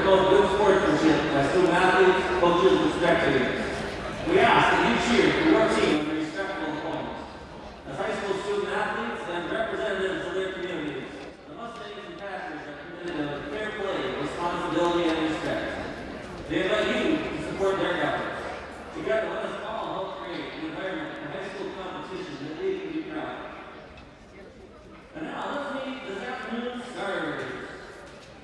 both good sportsmanship by student athletes, coaches, and spectators. We ask that you cheer for your team under respectful opponents. As high school student athletes and representatives of their communities, the Mustangs and Packers are committed to fair play, responsibility, and respect. They invite you to support their efforts. Together, let us all help create an environment for high school competition that they can be proud of. And now, let's meet this afternoon's starters.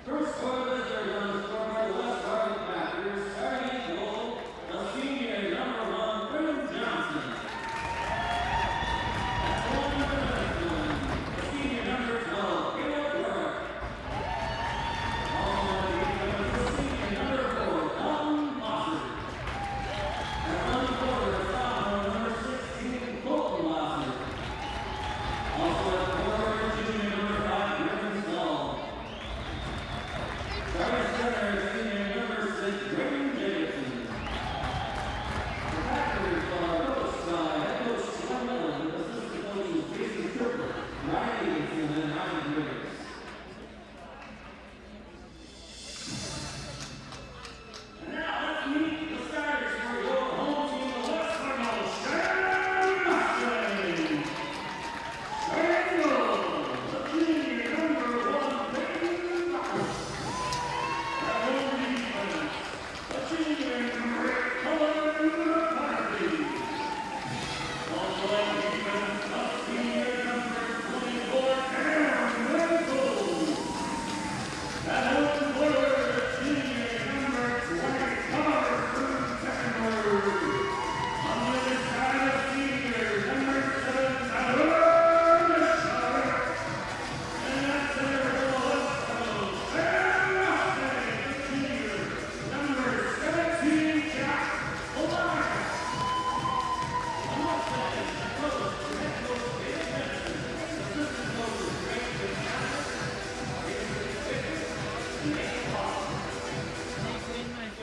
First for the visitors on the scoreboard, the West Fargo Packers, starting in goal, the senior number 1, Brim Johnson. That's goal number 91, the senior number 12, Caleb Burke. Also on the defense, the senior number 4, Tom Losser. And on the quarter, the sophomore number 16, Colton Losser. Also at the quarter, junior number 5, Griffin Stall. Starting center is senior number 6, Grayson Jacobson. The Packers are coached by head coach Tom Miller with assistant coaches Jason Cooper, Ryan Davidson, and Ryan Briggs. And now let's meet the starters for your home team, the West Fargo Mustangs. Fargo, the senior number 1, Peyton Marks. At home defense, the senior number 8, Cullen Varsity. Also at defense, the senior number 24, Aaron Renfro. At home quarter, the senior number 20, Carter Teckenberg. On the other side, the senior number 7, Tyler Schiller. And that's center for the West Fargo Sam Mustang, the senior number 17, Jack Elias. The Mustangs are coached by head coach David Benson, assistant coaches Greg Fitzpatrick, Jason Fickett, and Nate Hall.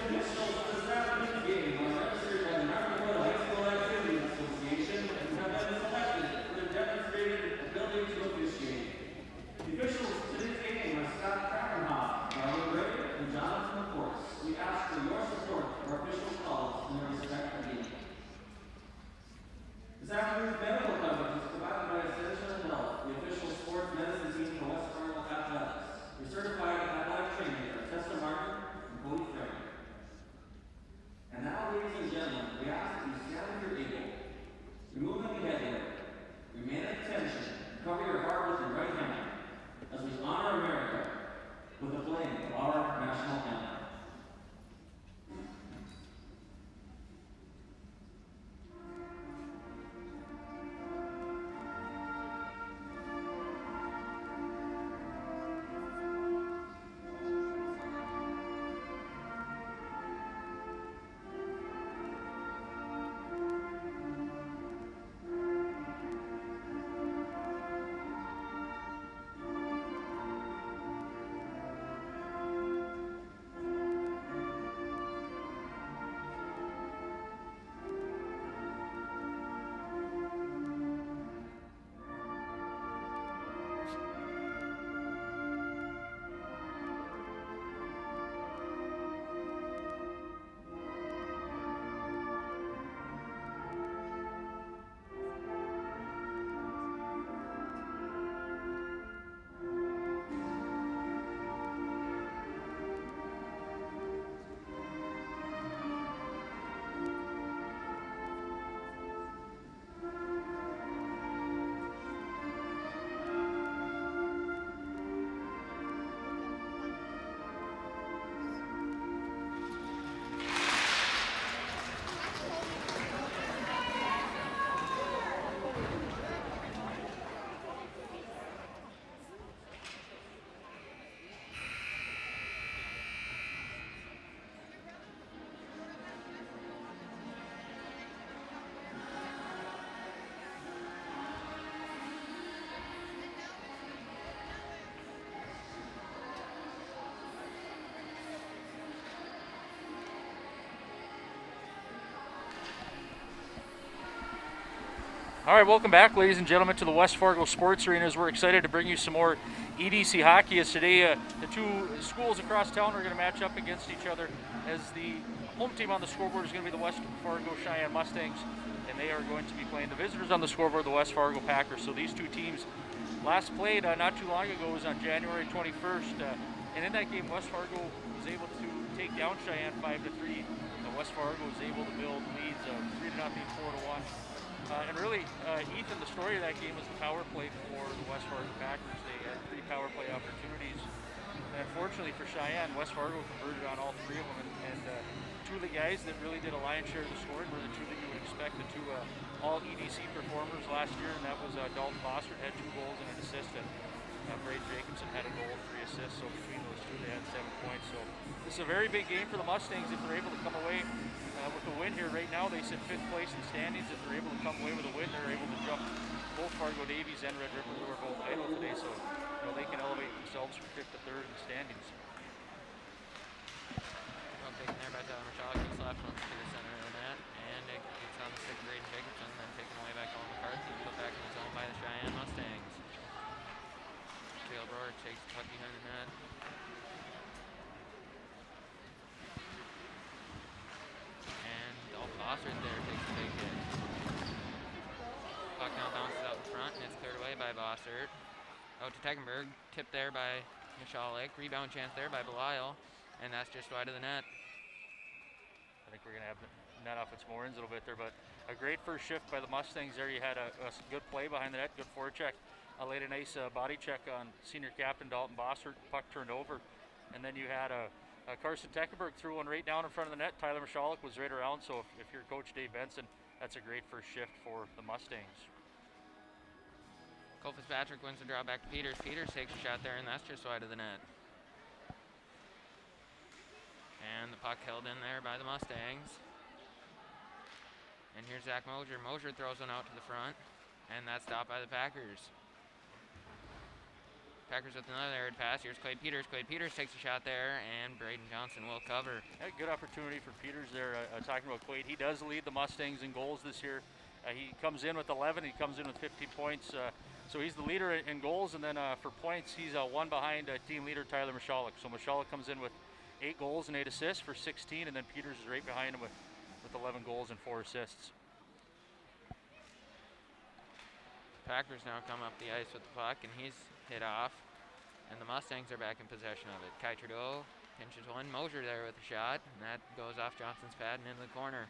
Officials for this afternoon's game are registered by the North Dakota High School Activities Association and have been selected for their demonstrated ability to officiate. The officials to today's game are Scott Krakenhoff, Darwin Gray, and Jonathan McCourse. We ask for your support for official calls in their respective games. This afternoon's medical coverage is provided by Ascension Health, the official sports medicine team for West Fargo Athletics. Your certified athletic trainers are Tessa Martin and Cody Ferry. And now, ladies and gentlemen, we ask that you stand if you're able. Remove any headwear. Remain at attention. Cover your heart with your right hand as we honor America with the playing of our national anthem. All right, welcome back, ladies and gentlemen, to the West Fargo Sports Arenas. We're excited to bring you some more EDC hockey. As today, the two schools across town are going to match up against each other. As the home team on the scoreboard is going to be the West Fargo Cheyenne Mustangs, and they are going to be playing the visitors on the scoreboard, the West Fargo Packers. So these two teams last played not too long ago. It was on January 21st, and in that game, West Fargo was able to take down Cheyenne 5-3. West Fargo was able to build leads of 3-0, 4-1. And really, Ethan, the story of that game was the power play for the West Fargo Packers. They had 3 power play opportunities. And unfortunately for Cheyenne, West Fargo converted on all 3 of them. And 2 of the guys that really did a lion's share of the scoring were the 2 that you would expect, the 2 all EDC performers last year. And that was Dalton Bossert had 2 goals and an assist. And Braden Jacobson had a goal and 3 assists. So between those 2, they had 7 points. So this is a very big game for the Mustangs if they're able to come away with the win here. Right now, they sit 5th place in the standings. If they're able to come away with a win, they're able to jump both Fargo Davies and Red River, who are both idle today. So they can elevate themselves from 5th to 3rd in the standings. Well taken there by Tyler Machado. Gets left one to the center of the net, and it gets on the stick of Braden Jacobson, then taken away by Colin McCarthy and put back in the zone by the Cheyenne Mustangs. Caleb Rohr takes the puck behind the net. And Dalton Bossert there takes a big hit. Puck now bounces out in front, and it's cleared away by Bossert. Out to Tegenberg, tipped there by Michalek. Rebound chance there by Belial, and that's just wide of the net. I think we're going to have the net off its moorings a little bit there, but a great first shift by the Mustangs there. You had a good play behind the net, good forecheck. Laid a nice body check on senior captain Dalton Bossert. Puck turned over, and then you had Carson Tekenberg threw one right down in front of the net. Tyler Michalek was right around, so if you're Coach Dave Benson, that's a great first shift for the Mustangs. Cole Fitzpatrick wins the draw back to Peters. Peters takes a shot there, and that's just wide of the net. And the puck held in there by the Mustangs. And here's Zach Mosier. Mosier throws one out to the front, and that's stopped by the Packers. Packers with another aired pass. Here's Quade Peters. Quade Peters takes a shot there, and Braden Johnson will cover. A good opportunity for Peters there. Talking about Quade, he does lead the Mustangs in goals this year. He comes in with 11. He comes in with 15 points. So he's the leader in goals, and then for points, he's one behind team leader Tyler Michalek. So Michalek comes in with 8 goals and 8 assists for 16, and then Peters is right behind him with 11 goals and 4 assists. Packers now come up the ice with the puck, and he's hit off, and the Mustangs are back in possession of it. Kai Trudeau pinches one. Mosier there with a shot, and that goes off Johnson's pad and into the corner.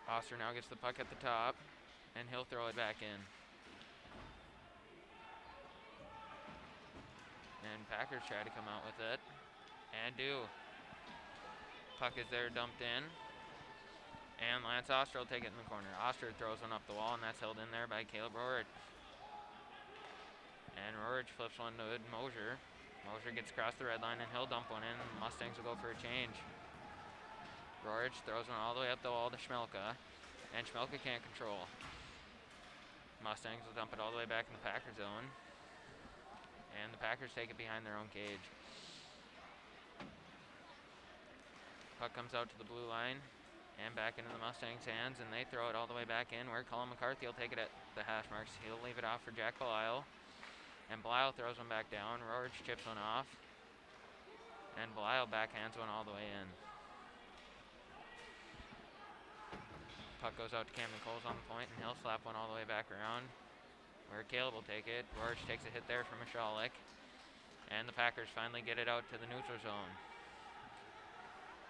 Oster now gets the puck at the top, and he'll throw it back in. And Packers try to come out with it, and do. Puck is there dumped in, and Lance Oster will take it in the corner. Oster throws one up the wall, and that's held in there by Caleb Rohrich. And Rohrich flips one to Mosier. Mosier gets across the red line, and he'll dump one in, and the Mustangs will go for a change. Rohrich throws one all the way up the wall to Schmelka, and Schmelka can't control. Mustangs will dump it all the way back in the Packer zone, and the Packers take it behind their own cage. Puck comes out to the blue line and back into the Mustangs' hands, and they throw it all the way back in where Colin McCarthy will take it at the hash marks. He'll leave it off for Jack Belial, and Belial throws one back down. Rohrich chips one off, and Belial backhands one all the way in. Puck goes out to Camden Coles on the point, and he'll slap one all the way back around where Caleb will take it. Rohrich takes a hit there from Michalek, and the Packers finally get it out to the neutral zone.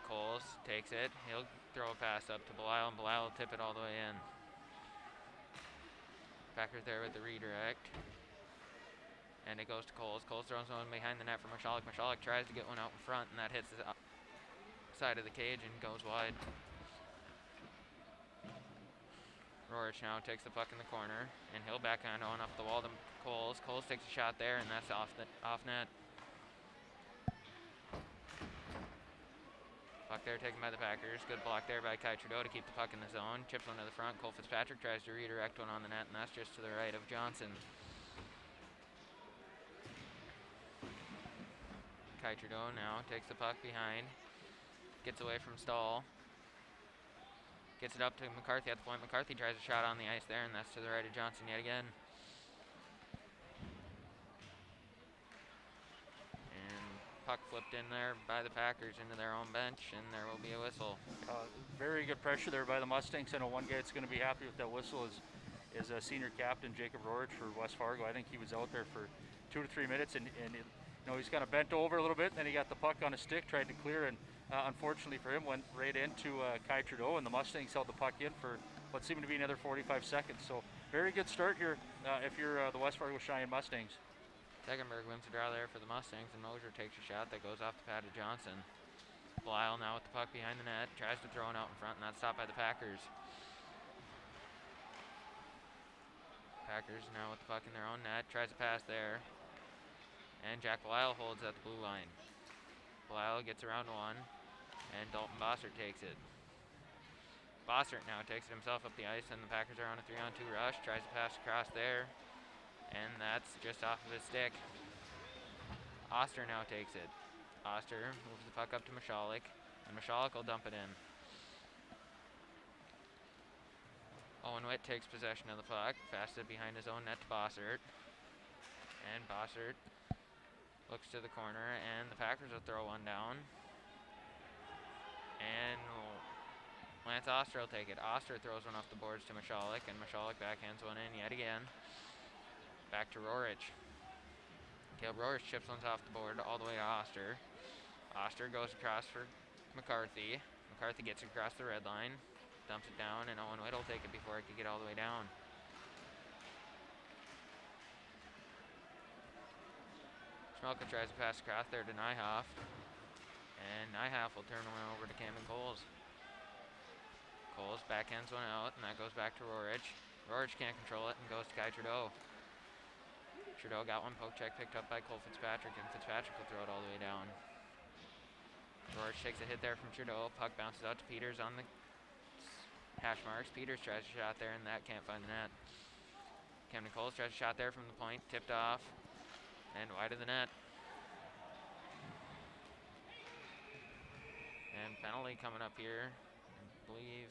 Coles takes it. He'll throw a pass up to Belial, and Belial will tip it all the way in. Packers there with the redirect, and it goes to Coles. Coles throws one behind the net for Michalek. Michalek tries to get one out in front, and that hits the side of the cage and goes wide. Rohrich now takes the puck in the corner, and he'll backhand on up the wall to Coles. Coles takes a shot there, and that's off net. Puck there taken by the Packers. Good block there by Kai Trudeau to keep the puck in the zone. Chips one to the front. Cole Fitzpatrick tries to redirect one on the net, and that's just to the right of Johnson. Kai Trudeau now takes the puck behind. Gets away from Stahl. Gets it up to McCarthy at the point. McCarthy tries a shot on the ice there, and that's to the right of Johnson yet again. And puck flipped in there by the Packers into their own bench, and there will be a whistle. Very good pressure there by the Mustangs. I know one guy that's going to be happy with that whistle is senior captain Jacob Rorich for West Fargo. I think he was out there for 2 to 3 minutes, and he's kind of bent over a little bit, and then he got the puck on a stick, tried to clear, and unfortunately for him, went right into Kai Trudeau, and the Mustangs held the puck in for what seemed to be another 45 seconds. So very good start here if you're the West Fargo Cheyenne Mustangs. Tegenberg wins the draw there for the Mustangs, and Mosier takes a shot that goes off the pad of Johnson. Blisle now with the puck behind the net, tries to throw it out in front, and that's stopped by the Packers. Packers now with the puck in their own net, tries to pass there, and Jack Blisle holds at the blue line. Blisle gets around one, and Dalton Bossert takes it. Bossert now takes it himself up the ice, and the Packers are on a 3-on-2 rush, tries to pass across there, and that's just off of his stick. Oster now takes it. Oster moves the puck up to Michalek, and Michalek will dump it in. Owen Witt takes possession of the puck, passes it behind his own net to Bossert, and Bossert looks to the corner, and the Packers will throw one down. And Lance Oster will take it. Oster throws one off the boards to Michalek, and Michalek backhands one in yet again. Back to Rorich. Caleb Rorich chips one off the board all the way to Oster. Oster goes across for McCarthy. McCarthy gets across the red line, dumps it down, and Owen Witt will take it before it could get all the way down. Schmelka tries to pass across there to Nyhoff, and Nyhoff will turn one over to Camden Coles. Coles backhands one out, and that goes back to Rorich. Rorich can't control it and goes to Kai Trudeau. Trudeau got one poke check picked up by Cole Fitzpatrick, and Fitzpatrick will throw it all the way down. Rorich takes a hit there from Trudeau. Puck bounces out to Peters on the hash marks. Peters tries a shot there, and that can't find the net. Camden Coles tries a shot there from the point, tipped off, and wide of the net. And penalty coming up here, I believe,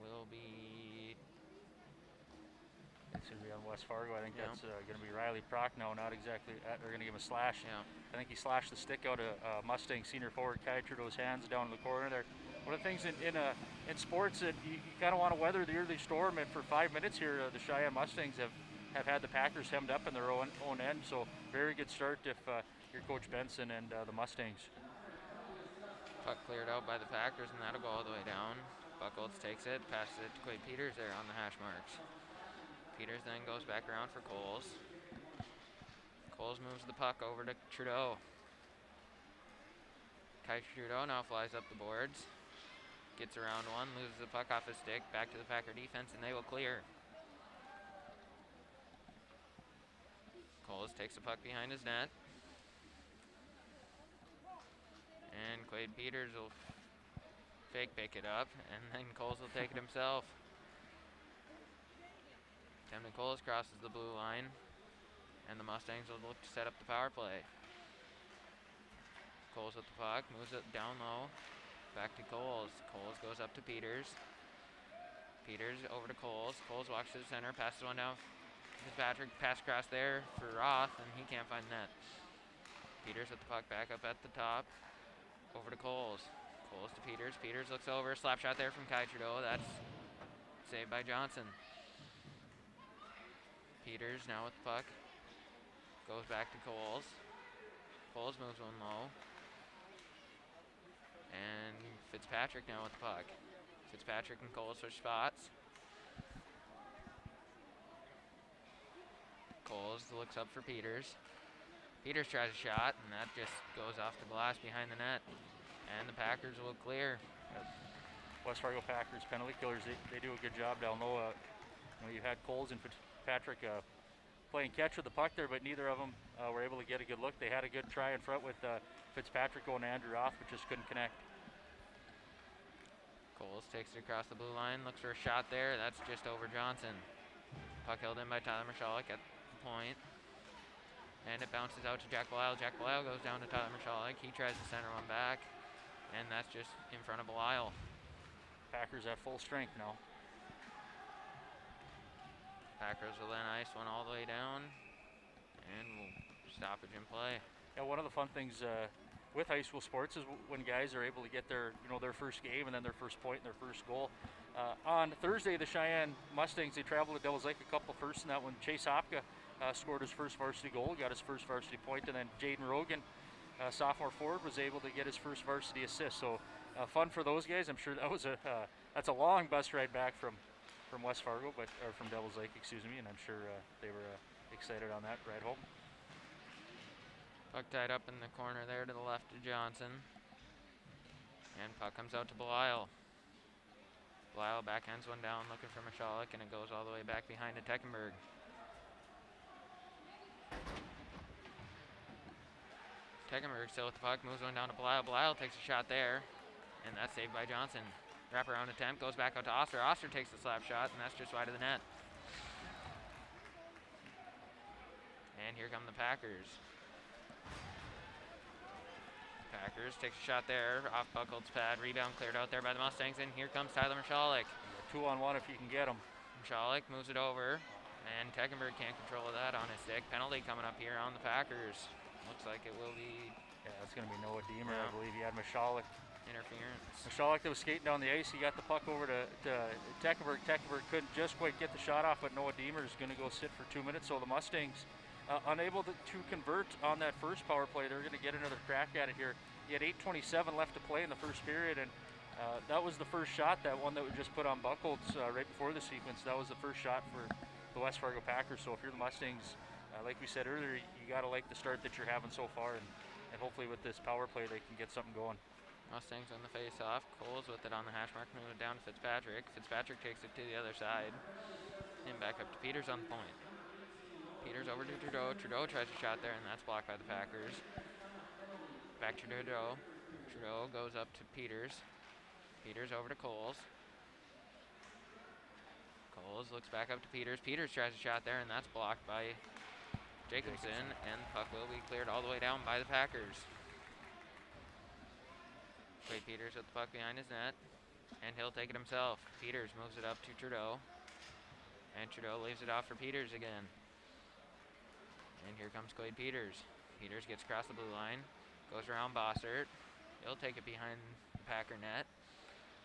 will be... It's going to be on West Fargo. I think that's going to be Riley Prock now, not exactly. They're going to give him a slash. Yeah. I think he slashed the stick out of Mustang senior forward Kai Trudeau's hands down in the corner there. One of the things in sports that you kind of want to weather the early storm, and for 5 minutes here, the Cheyenne Mustangs have had the Packers hemmed up in their own end. So very good start if you're Coach Benson and the Mustangs. Puck cleared out by the Packers, and that'll go all the way down. Buchholz takes it, passes it to Quade Peters there on the hash marks. Peters then goes back around for Coles. Coles moves the puck over to Trudeau. Kai Trudeau now flies up the boards. Gets around one, loses the puck off his stick, back to the Packer defense, and they will clear. Coles takes the puck behind his net. And Quade Peters will fake pick it up, and then Coles will take it himself. Camden Coles crosses the blue line, and the Mustangs will look to set up the power play. Coles with the puck, moves it down low, back to Coles. Coles goes up to Peters. Peters over to Coles. Coles walks to the center, passes one down. Fitzpatrick pass across there for Roth, and he can't find the net. Peters with the puck back up at the top, over to Coles. Coles to Peters. Peters looks over, slap shot there from Kai Trudeau. That's saved by Johnson. Peters now with the puck. Goes back to Coles. Coles moves one low. And Fitzpatrick now with the puck. Fitzpatrick and Coles switch spots. Coles looks up for Peters. Peters tries a shot, and that just goes off the glass behind the net. And the Packers will clear. West Fargo Packers penalty killers, they do a good job down low. You had Coles and Fitzpatrick playing catch with the puck there, but neither of them were able to get a good look. They had a good try in front with Fitzpatrick going to Andrew Roth, but just couldn't connect. Coles takes it across the blue line, looks for a shot there. That's just over Johnson. Puck held in by Tyler Michalek at the point. And it bounces out to Jack Blisle. Jack Blisle goes down to Tyler Michalek. He tries to center one back. And that's just in front of Belial. Packers at full strength now. Packers will then ice one all the way down, and we'll stoppage in play. Yeah, one of the fun things with high school sports is when guys are able to get their their first game and then their first point and their first goal. On Thursday, the Cheyenne Mustangs, they traveled to Devil's Lake, a couple firsts in that one. Chase Hopka scored his first varsity goal, got his first varsity point, and then Jaden Rogan, sophomore forward, was able to get his first varsity assist. So fun for those guys. I'm sure that was that's a long bus ride back from West Fargo, or from Devil's Lake, excuse me, and I'm sure they were excited on that ride home. Puck tied up in the corner there to the left of Johnson. And puck comes out to Belial. Belial backhands one down looking for Mashalik, and it goes all the way back behind to Teckenberg. Teckenberg still with the puck, moves one down to Belial. Belial takes a shot there, and that's saved by Johnson. Wraparound attempt, goes back out to Oster. Oster takes the slap shot, and that's just wide of the net. And here come the Packers. Packers takes a shot there, off Buckle's pad, rebound cleared out there by the Mustangs, and here comes Tyler Mashalik. 2-on-1 if you can get him. Mashalik moves it over, and Teckenberg can't control that on his stick. Penalty coming up here on the Packers. Looks like it will be... Yeah, it's going to be Noah Deemer, I believe. He had Mashalik. Interference. Mashalik that was skating down the ice, he got the puck over to Teckenberg. Teckenberg couldn't just quite get the shot off, but Noah Deemer is going to go sit for 2 minutes, so the Mustangs unable to convert on that first power play. They're going to get another crack at it here. He had 8:27 left to play in the first period, and that was the first shot, that one that we just put on Buckholz right before the sequence. That was the first shot for the West Fargo Packers. So if you're the Mustangs, like we said earlier, you got to like the start that you're having so far, and hopefully with this power play they can get something going. Mustangs on the face-off. Coles with it on the hash mark, moving it down to Fitzpatrick. Fitzpatrick takes it to the other side, and back up to Peters on the point. Peters over to Trudeau. Trudeau tries a shot there, and that's blocked by the Packers. Back to Trudeau. Trudeau goes up to Peters. Peters over to Coles. Coles looks back up to Peters. Peters tries a shot there, and that's blocked by Jacobson, and the puck will be cleared all the way down by the Packers. Wade Peters with the puck behind his net, and he'll take it himself. Peters moves it up to Trudeau, and Trudeau leaves it off for Peters again. And here comes Quade Peters. Peters gets across the blue line, goes around Bossert. He'll take it behind the Packer net.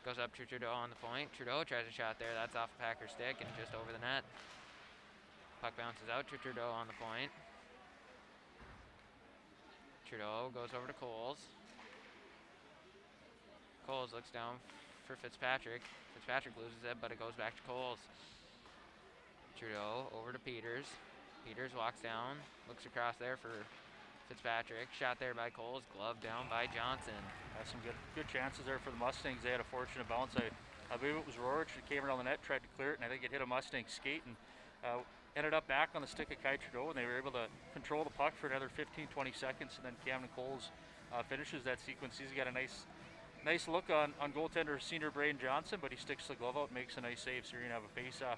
Goes up to Trudeau on the point. Trudeau tries a shot there. That's off the Packer stick and just over the net. Puck bounces out to Trudeau on the point. Trudeau goes over to Coles. Coles looks down for Fitzpatrick. Fitzpatrick loses it, but it goes back to Coles. Trudeau over to Peters. Peters walks down, looks across there for Fitzpatrick. Shot there by Coles, glove down by Johnson. Some good chances there for the Mustangs. They had a fortunate bounce. I believe it was Rorich that came around the net, tried to clear it, and I think it hit a Mustang skate and ended up back on the stick of Kai Trudeau, and they were able to control the puck for another 15-20 seconds, and then Camden Coles finishes that sequence. He's got a nice look on goaltender senior Braden Johnson, but he sticks the glove out, makes a nice save, so you're going to have a face-off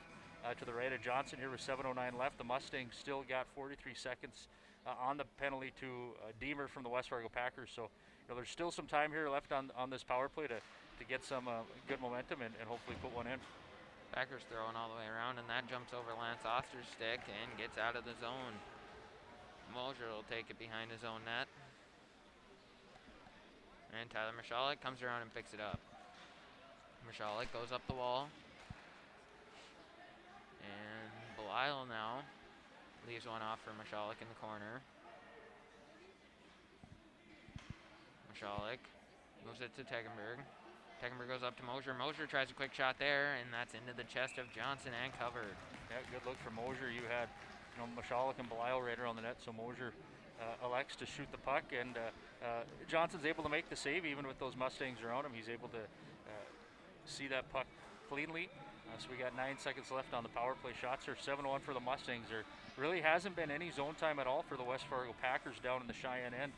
to the right of Johnson here with 7:09 left. The Mustangs still got 43 seconds on the penalty to Deemer from the West Fargo Packers. So there's still some time here left on this power play to get some good momentum and hopefully put one in. Packers throwing all the way around, and that jumps over Lance Oster's stick and gets out of the zone. Mosier will take it behind his own net. And Tyler Mashalik comes around and picks it up. Mashalik goes up the wall. And Belial now leaves one off for Mashalik in the corner. Mashalik moves it to Tegenberg. Tegenberg goes up to Mosier. Mosier tries a quick shot there, and that's into the chest of Johnson and covered. Yeah, good look for Mosier. You had Mashalik and Belial right around the net, so Mosier elects to shoot the puck, and Johnson's able to make the save even with those Mustangs around him. He's able to see that puck cleanly. So we got 9 seconds left on the power play shots. There 7-1 for the Mustangs. There really hasn't been any zone time at all for the West Fargo Packers down in the Cheyenne end.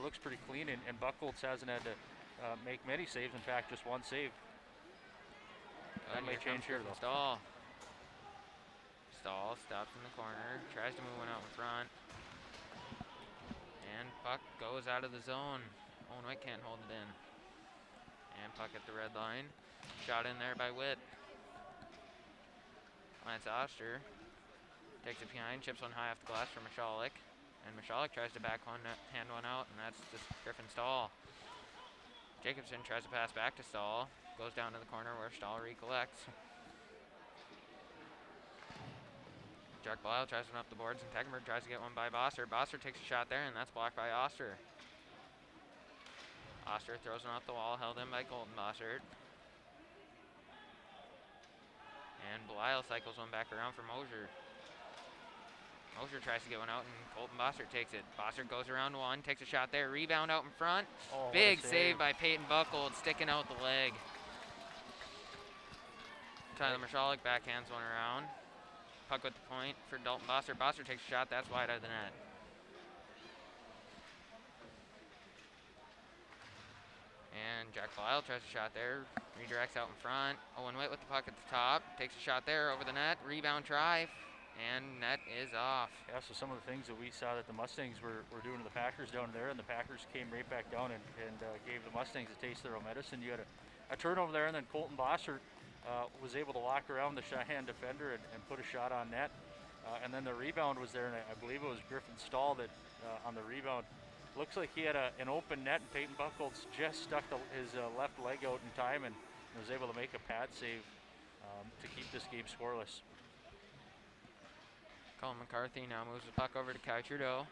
Looks pretty clean, and Buckholz hasn't had to make many saves. In fact, just one save. That may change here though. Stahl stops in the corner, tries to move one out in front. And puck goes out of the zone. Owen White can't hold it in. And puck at the red line. Shot in there by Witt. Lance Oster takes it behind, chips one high off the glass for Michalek. And Michalek tries to hand one out, and that's just Griffin Stahl. Jacobson tries to pass back to Stahl. Goes down to the corner where Stahl recollects. Jack Blau tries one up the boards, and Tegenberg tries to get one by Bosser. Bosser takes a shot there, and that's blocked by Oster. Oster throws one off the wall, held in by Colton Bossert. And Belial cycles one back around for Mosier. Mosier tries to get one out, and Colton Bossert takes it. Bossert goes around one, takes a shot there, rebound out in front. Oh, big save by Peyton Buckhold, sticking out the leg. Tyler Michalek backhands one around. Puck with the point for Dalton Bossert. Bossert takes a shot, that's wide of the net. And Jack Belial tries a shot there, redirects out in front. Owen Witt with the puck at the top, takes a shot there over the net, rebound try, and net is off. Yeah, so some of the things that we saw that the Mustangs were doing to the Packers down there, and the Packers came right back down and gave the Mustangs a taste of their own medicine. You had a turnover there, and then Colton Bossert was able to lock around the Cheyenne defender and put a shot on net. And then the rebound was there, and I believe it was Griffin Stahl that on the rebound. Looks like he had an open net, and Peyton Buckholz just stuck his left leg out in time and was able to make a pad save to keep this game scoreless. Colin McCarthy now moves the puck over to Kai Trudeau.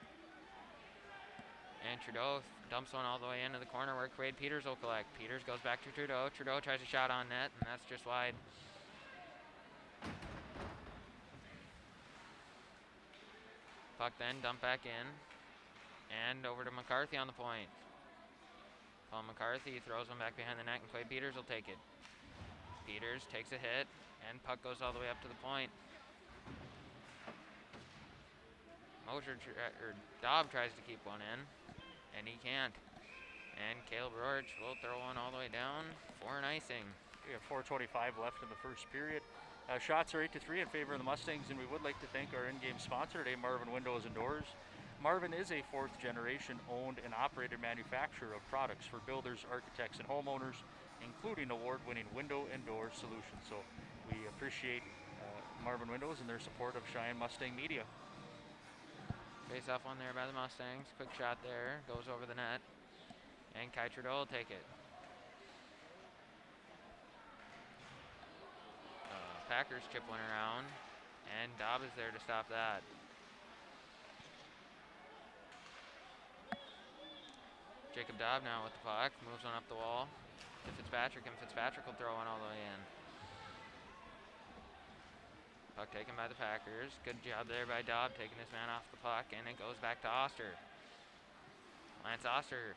And Trudeau dumps one all the way into the corner where Quade Peters will collect. Peters goes back to Trudeau. Trudeau tries a shot on net, and that's just wide. Puck then dumped back in. And over to McCarthy on the point. Colin McCarthy throws one back behind the net, and Quade Peters will take it. Peters takes a hit, and puck goes all the way up to the point. Dobb tries to keep one in, and he can't. And Caleb Rourke will throw one all the way down for an icing. We have 4:25 left in the first period. Shots are 8-3 in favor of the Mustangs, and we would like to thank our in-game sponsor today, Marvin Windows and Doors. Marvin is a fourth-generation owned and operated manufacturer of products for builders, architects, and homeowners, including award-winning window and door solutions. So we appreciate Marvin Windows and their support of Cheyenne Mustang Media. Face off one there by the Mustangs. Quick shot there, goes over the net. And Kai Trudeau will take it. Packers chip one around, and Dobb is there to stop that. Jacob Dobb now with the puck, moves one up the wall to Fitzpatrick, and Fitzpatrick will throw one all the way in. Puck taken by the Packers. Good job there by Dobb, taking his man off the puck, and it goes back to Oster. Lance Oster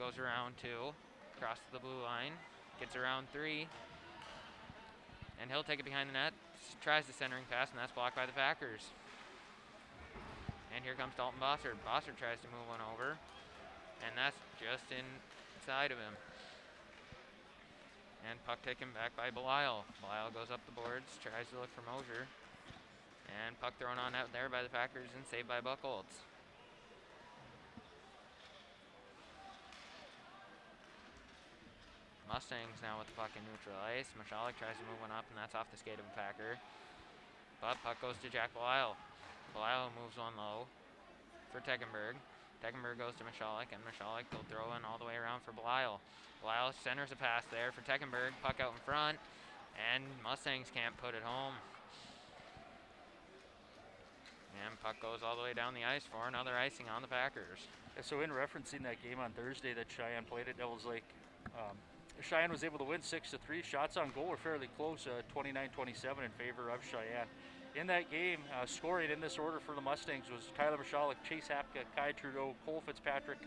goes around two, crosses the blue line, gets around three, and he'll take it behind the net, tries the centering pass, and that's blocked by the Packers. And here comes Dalton Bossert. Bossert tries to move one over, and that's just inside of him. And puck taken back by Belial. Belial goes up the boards, tries to look for Mosier. And puck thrown on out there by the Packers and saved by Buckholz. Mustangs now with the puck in neutral ice. Michalek tries to move one up, and that's off the skate of a Packer. But puck goes to Jack Belial. Belial moves one low for Tegenberg. Tegenberg goes to Michalek, and Michalek will throw in all the way around for Belial. Belial centers a pass there for Tegenberg. Puck out in front, and Mustangs can't put it home. And puck goes all the way down the ice for another icing on the Packers. Yeah, so in referencing that game on Thursday that Cheyenne played at Devils Lake, Cheyenne was able to win 6-3. Shots on goal were fairly close, 29-27 in favor of Cheyenne. In that game, scoring in this order for the Mustangs was Tyler Michalek, Chase Hapka, Kai Trudeau, Cole Fitzpatrick,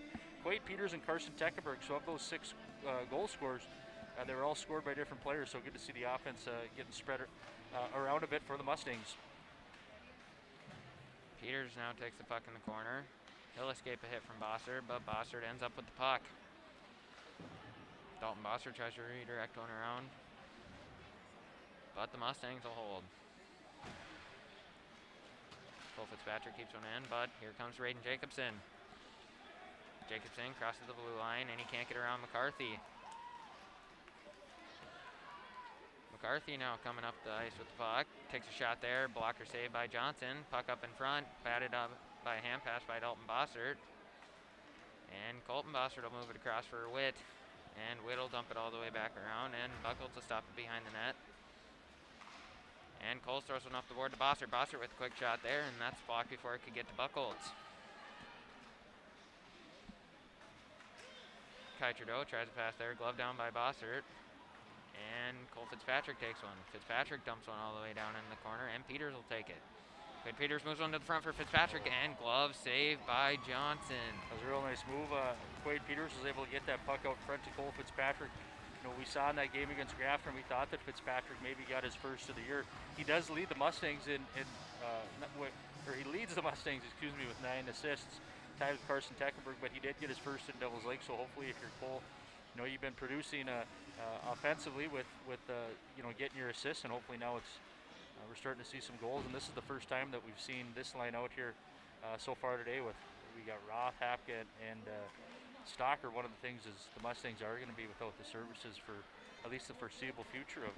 Quade Peters, and Carson Tekenberg. So of those 6 goal scorers, they were all scored by different players. So good to see the offense getting spread around a bit for the Mustangs. Peters now takes the puck in the corner. He'll escape a hit from Bossert, but Bossert ends up with the puck. Dalton Bossert tries to redirect one around, but the Mustangs will hold. Cole Fitzpatrick keeps one in, but here comes Raiden Jacobson. Jacobson crosses the blue line, and he can't get around McCarthy. McCarthy now coming up the ice with the puck. Takes a shot there. Blocker saved by Johnson. Puck up in front. Batted up by a hand pass by Dalton Bossert. And Colton Bossert will move it across for Witt. And Witt will dump it all the way back around. And Buckles will stop it behind the net. And Coles throws one off the board to Bossert. Bossert with a quick shot there. And that's blocked before it could get to Buckles. Kai Trudeau tries to pass there. Glove down by Bossert. And Cole Fitzpatrick takes one. Fitzpatrick dumps one all the way down in the corner, and Peters will take it. Quade Peters moves one to the front for Fitzpatrick, and glove saved by Johnson. That was a real nice move. Quade Peters was able to get that puck out front to Cole Fitzpatrick. You know, we saw in that game against Grafton, we thought that Fitzpatrick maybe got his first of the year. He does lead the Mustangs he leads the Mustangs, with 9 assists, tied with Carson Teckenberg, but he did get his first in Devil's Lake. So hopefully, if you're Cole, you know, you've been producing offensively with getting your assists, and hopefully now it's we're starting to see some goals. And this is the first time that we've seen this line out here so far today. We got Roth, Hapka, and Stocker. One of the things is the Mustangs are going to be without the services for at least the foreseeable future of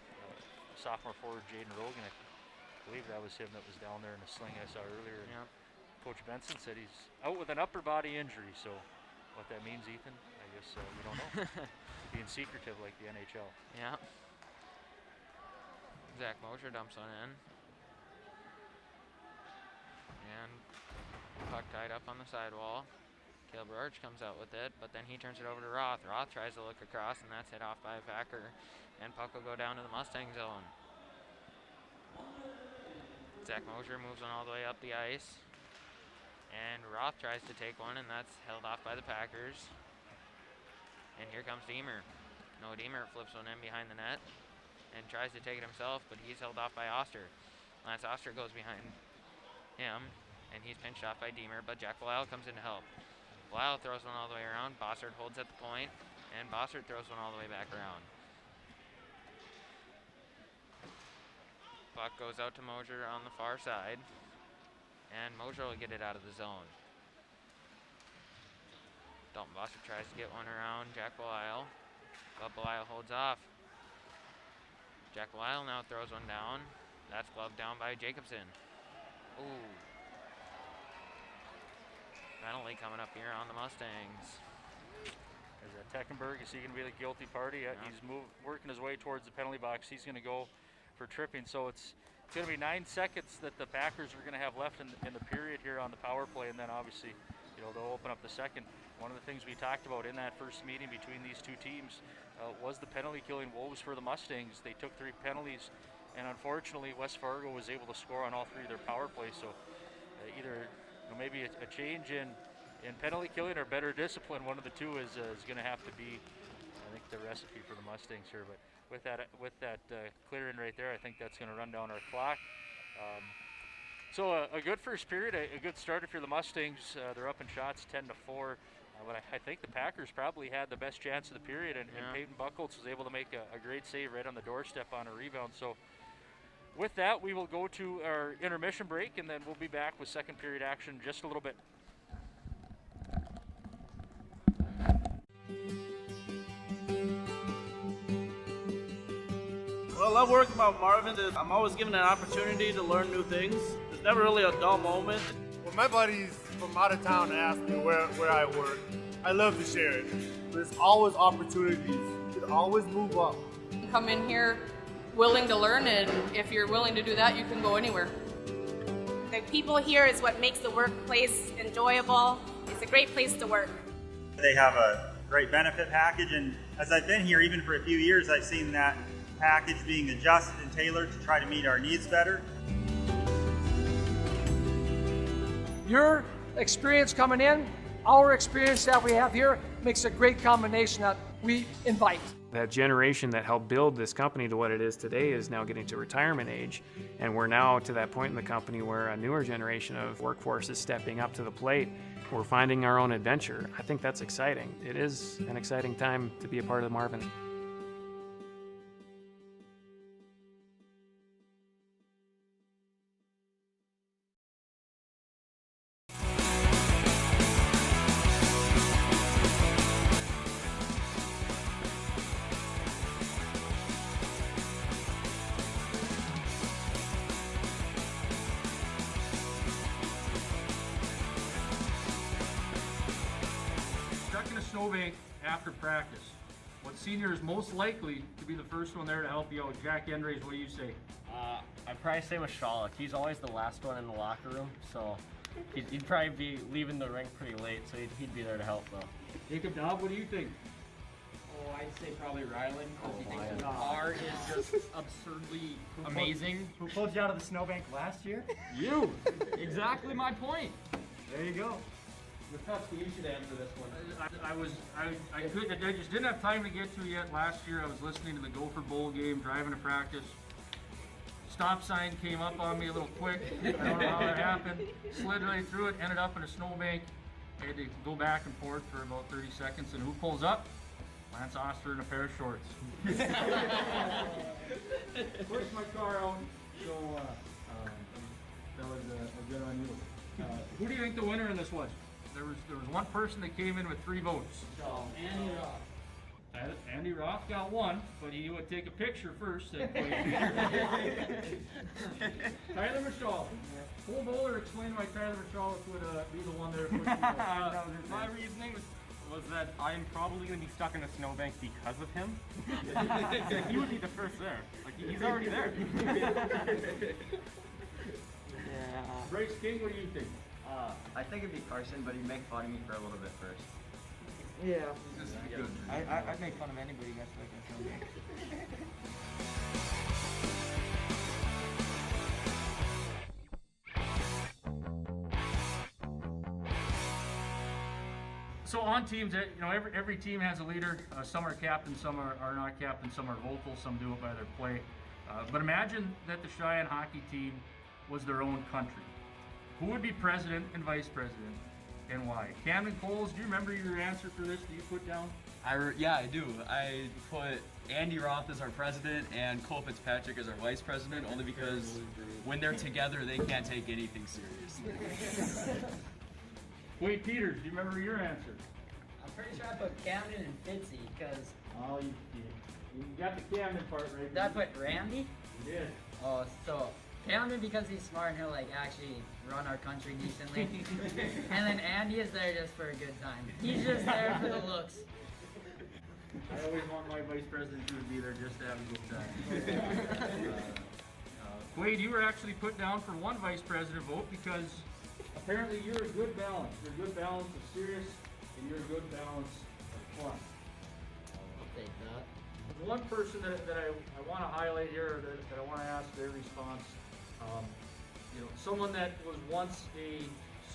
sophomore forward Jaden Rogan. I believe that was him that was down there in the sling I saw earlier. Yeah. Coach Benson said he's out with an upper body injury. So what that means, Ethan, I guess we don't know. Being secretive like the NHL. Yeah. Zach Mosher dumps one in. And puck tied up on the sidewall. Caleb Roach comes out with it, but then he turns it over to Roth. Roth tries to look across, and that's hit off by a Packer. And puck will go down to the Mustang zone. Zach Mosher moves one all the way up the ice. And Roth tries to take one, and that's held off by the Packers. And here comes Deemer. Noah Deemer flips one in behind the net and tries to take it himself, but he's held off by Oster. Lance Oster goes behind him, and he's pinched off by Deemer, but Jack Belial comes in to help. Belial throws one all the way around. Bossert holds at the point, and Bossert throws one all the way back around. Puck goes out to Mosher on the far side, and Mosher will get it out of the zone. Dalton Bossert tries to get one around Jack Belial, but Belial holds off. Jack Belial now throws one down. That's gloved down by Jacobson. Ooh. Penalty coming up here on the Mustangs. Is that Teckenberg? Is he going to be the guilty party? Yeah. He's working his way towards the penalty box. He's going to go for tripping. So it's going to be 9 seconds that the Packers are going to have left in the period here on the power play, and then obviously, you know, they'll open up the second. One of the things we talked about in that first meeting between these two teams was the penalty killing woes for the Mustangs. They took 3 penalties, and unfortunately, West Fargo was able to score on all 3 of their power plays. So either maybe a change in penalty killing or better discipline, one of the two is going to have to be, I think, the recipe for the Mustangs here. But with that clearing right there, I think that's going to run down our clock. So a good first period, a good start if you're the Mustangs. They're up in shots 10-4. But I think the Packers probably had the best chance of the period, and Peyton Buckholz was able to make a great save right on the doorstep on a rebound. So with that, we will go to our intermission break, and then we'll be back with second period action in just a little bit. What I love working about Marvin is I'm always given an opportunity to learn new things. There's never really a dull moment. When my buddies from out of town ask me where I work, I love to share it. There's always opportunities. You can always move up. Come in here willing to learn, and if you're willing to do that, you can go anywhere. The people here is what makes the workplace enjoyable. It's a great place to work. They have a great benefit package, and as I've been here even for a few years, I've seen that package being adjusted and tailored to try to meet our needs better. Your experience coming in, our experience that we have here, makes a great combination that we invite. That generation that helped build this company to what it is today is now getting to retirement age, and we're now to that point in the company where a newer generation of workforce is stepping up to the plate. We're finding our own adventure. I think that's exciting. It is an exciting time to be a part of Marvin. snowbank after practice. What senior is most likely to be the first one there to help you out? Jack Endrays, what do you say? I'd probably say Mashalik. He's always the last one in the locker room, so he'd probably be leaving the rink pretty late, so he'd be there to help though. Jacob Dobb, what do you think? Oh, I'd say probably Rylan, because he thinks the car is just absurdly amazing. Who pulled you out of the snowbank last year? You! Exactly my point. There you go. You should answer this one. I just didn't have time to get to it yet. Last year I was listening to the Gopher Bowl game, driving to practice. Stop sign came up on me a little quick. I don't know how that happened. Slid right through it, ended up in a snowbank. I had to go back and forth for about 30 seconds, and who pulls up? Lance Oster in a pair of shorts. Pushed my car out, so that was a good on you. Who do you think the winner in this was? There was one person that came in with 3 votes. Andy Roth. Andy Roth got 1, but he would take a picture first. Tyler Michal. Cole Bowler explained why Tyler Michal would be the one there. My reasoning was that I'm probably going to be stuck in a snowbank because of him. He would be the first there. Like, he's already there. Bryce King, what do you think? I think it'd be Carson, but he'd make fun of me for a little bit first. Yeah. I'd make fun of anybody who got stuck in a snowbank. So on teams, every team has a leader. Some are captain, some are not captain, some are vocal, some do it by their play. But imagine that the Cheyenne hockey team was their own country. Who would be president and vice president, and why? Camden Coles, do you remember your answer for this that you put down? Yeah, I do. I put Andy Roth as our president and Cole Fitzpatrick as our vice president, only because when they're together, they can't take anything seriously. Wade Peters, do you remember your answer? I'm pretty sure I put Camden and Fitzy, because... Oh, you got the Camden part right. Did I put Randy? You did. Oh, so... Camden because he's smart and he'll actually run our country decently. And then Andy is there just for a good time. He's just there for the looks. I always want my vice president to be there just to have a good time. Wade, you were actually put down for 1 vice president vote because apparently you're a good balance. You're a good balance of serious and you're a good balance of fun. I'll take that. There's one person that I want to highlight here that I want to ask their response. Someone that was once a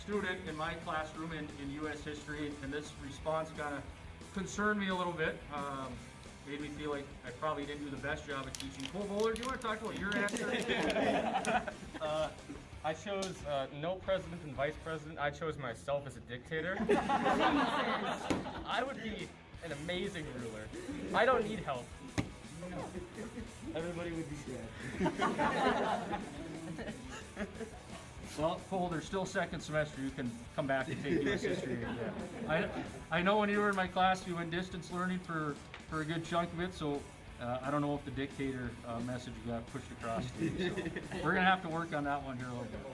student in my classroom in U.S. history, and this response kind of concerned me a little bit. Made me feel like I probably didn't do the best job of teaching. Cole Bowler, do you want to talk about your answer? I chose no president and vice president. I chose myself as a dictator. I would be an amazing ruler. I don't need help. Everybody would be sad. Well, Cole, there's still second semester. You can come back and take U.S. history again. I know when you were in my class, you went distance learning for a good chunk of it, so I don't know if the dictator message got pushed across to you. So we're going to have to work on that one here a little bit.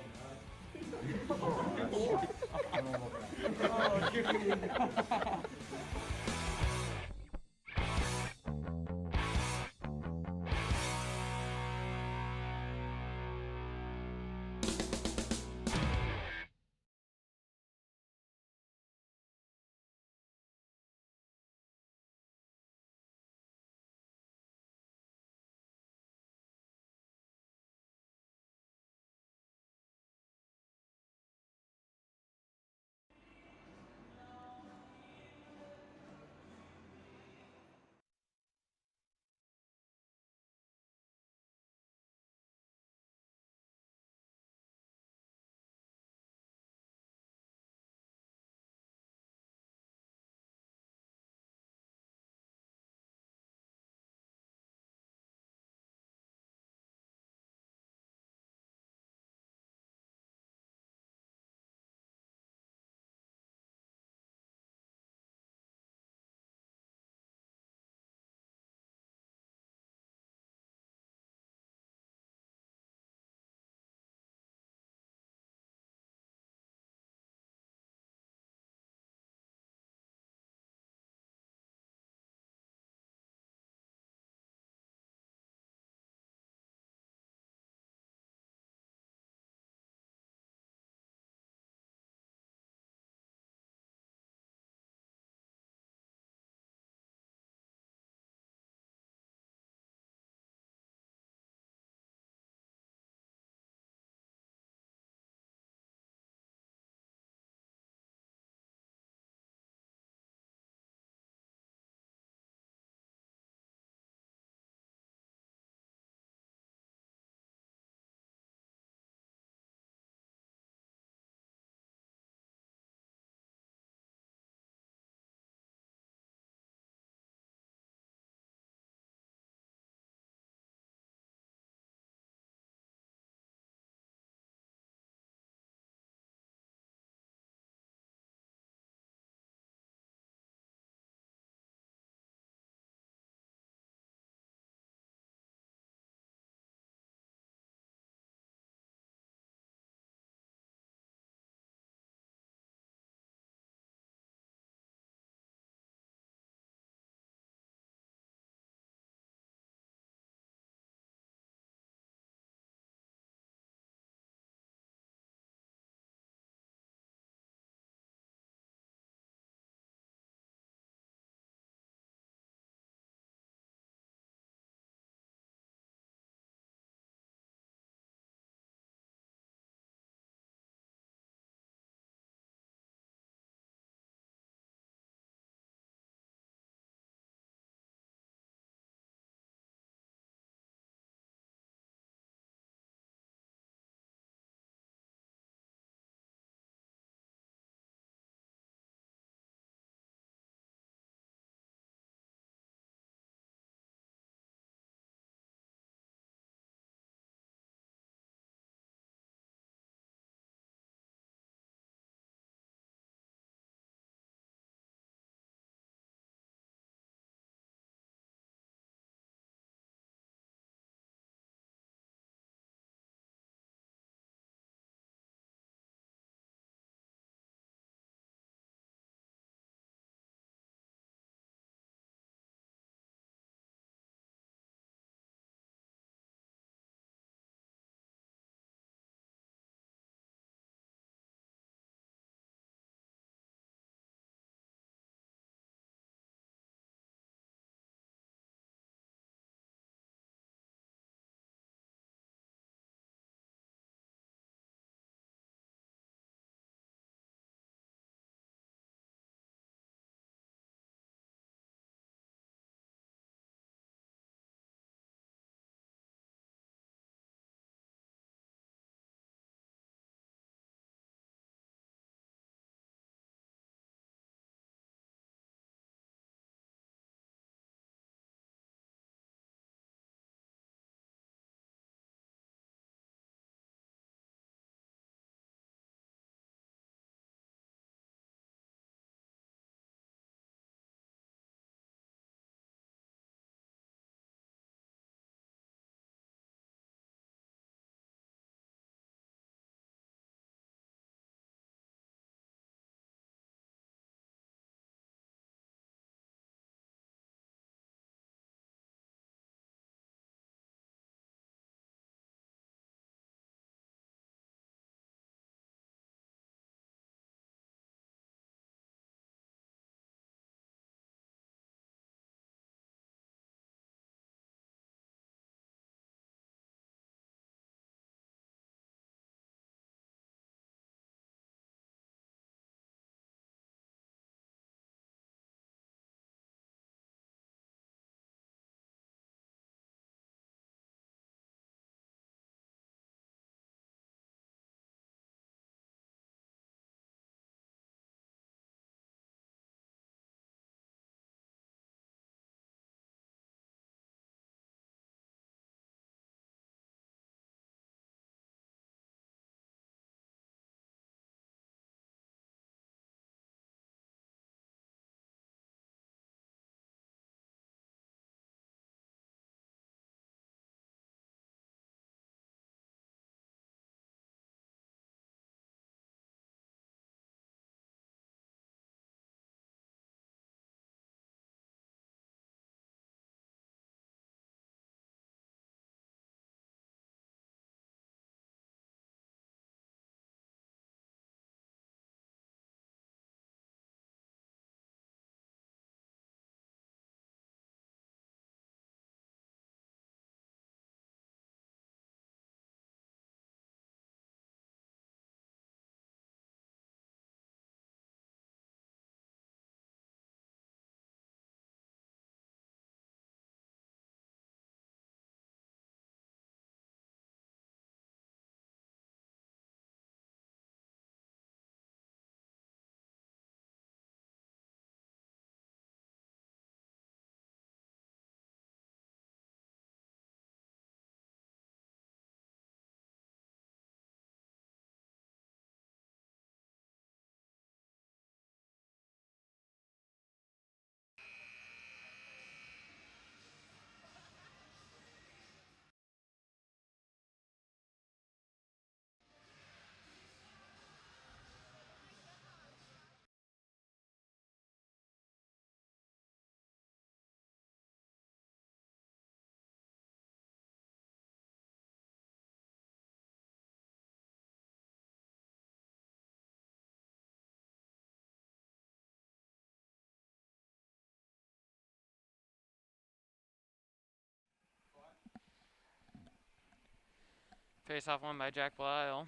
Face off won by Jack Belial.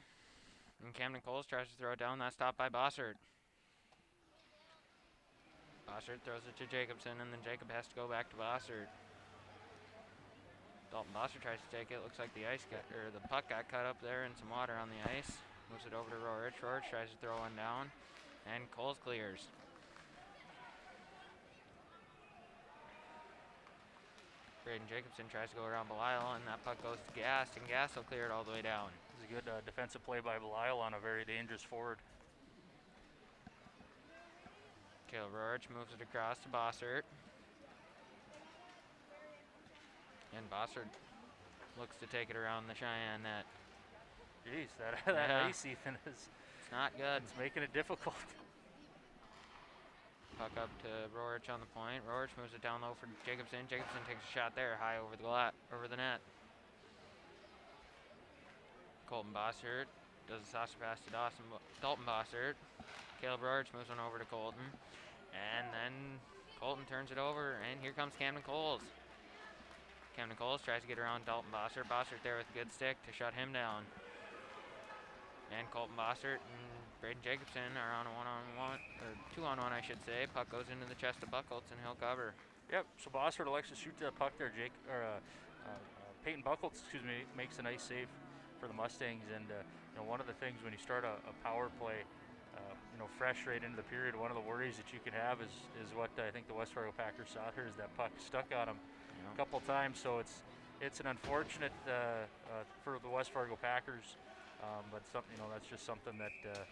And Camden Coles tries to throw it down. That's stopped by Bossert. Bossert throws it to Jacobson, and then Jacob has to go back to Bossert. Dalton Bossert tries to take it. Looks like the puck got cut up there in some water on the ice. Moves it over to Rorich. Rorich tries to throw one down, and Coles clears. Braden Jacobson tries to go around Belial, and that puck goes to Gast, and Gast will clear it all the way down. This is a good defensive play by Belial on a very dangerous forward. Caleb Rorich moves it across to Bossert. And Bossert looks to take it around the Cheyenne net. Jeez, that ice, Ethan, is... It's not good. It's making it difficult. Puck up to Rorich on the point. Rorich moves it down low for Jacobson. Jacobson takes a shot there, high over the net. Colton Bossert does a saucer pass to Dalton Bossert. Caleb Rorich moves one over to Colton. And then Colton turns it over, and here comes Camden Coles. Camden Coles tries to get around Dalton Bossert. Bossert there with a good stick to shut him down. And Colton Bossert and Braden Jacobson are on a one-on-one, or two-on-one, I should say. Puck goes into the chest of Buckholz, and he'll cover. Yep, so Bossert elects to shoot the puck there. Peyton Buckholz, makes a nice save for the Mustangs. And one of the things when you start a power play, fresh right into the period, one of the worries that you can have is what I think the West Fargo Packers saw here is that puck stuck on them a couple times. So it's an unfortunate for the West Fargo Packers, but that's just something that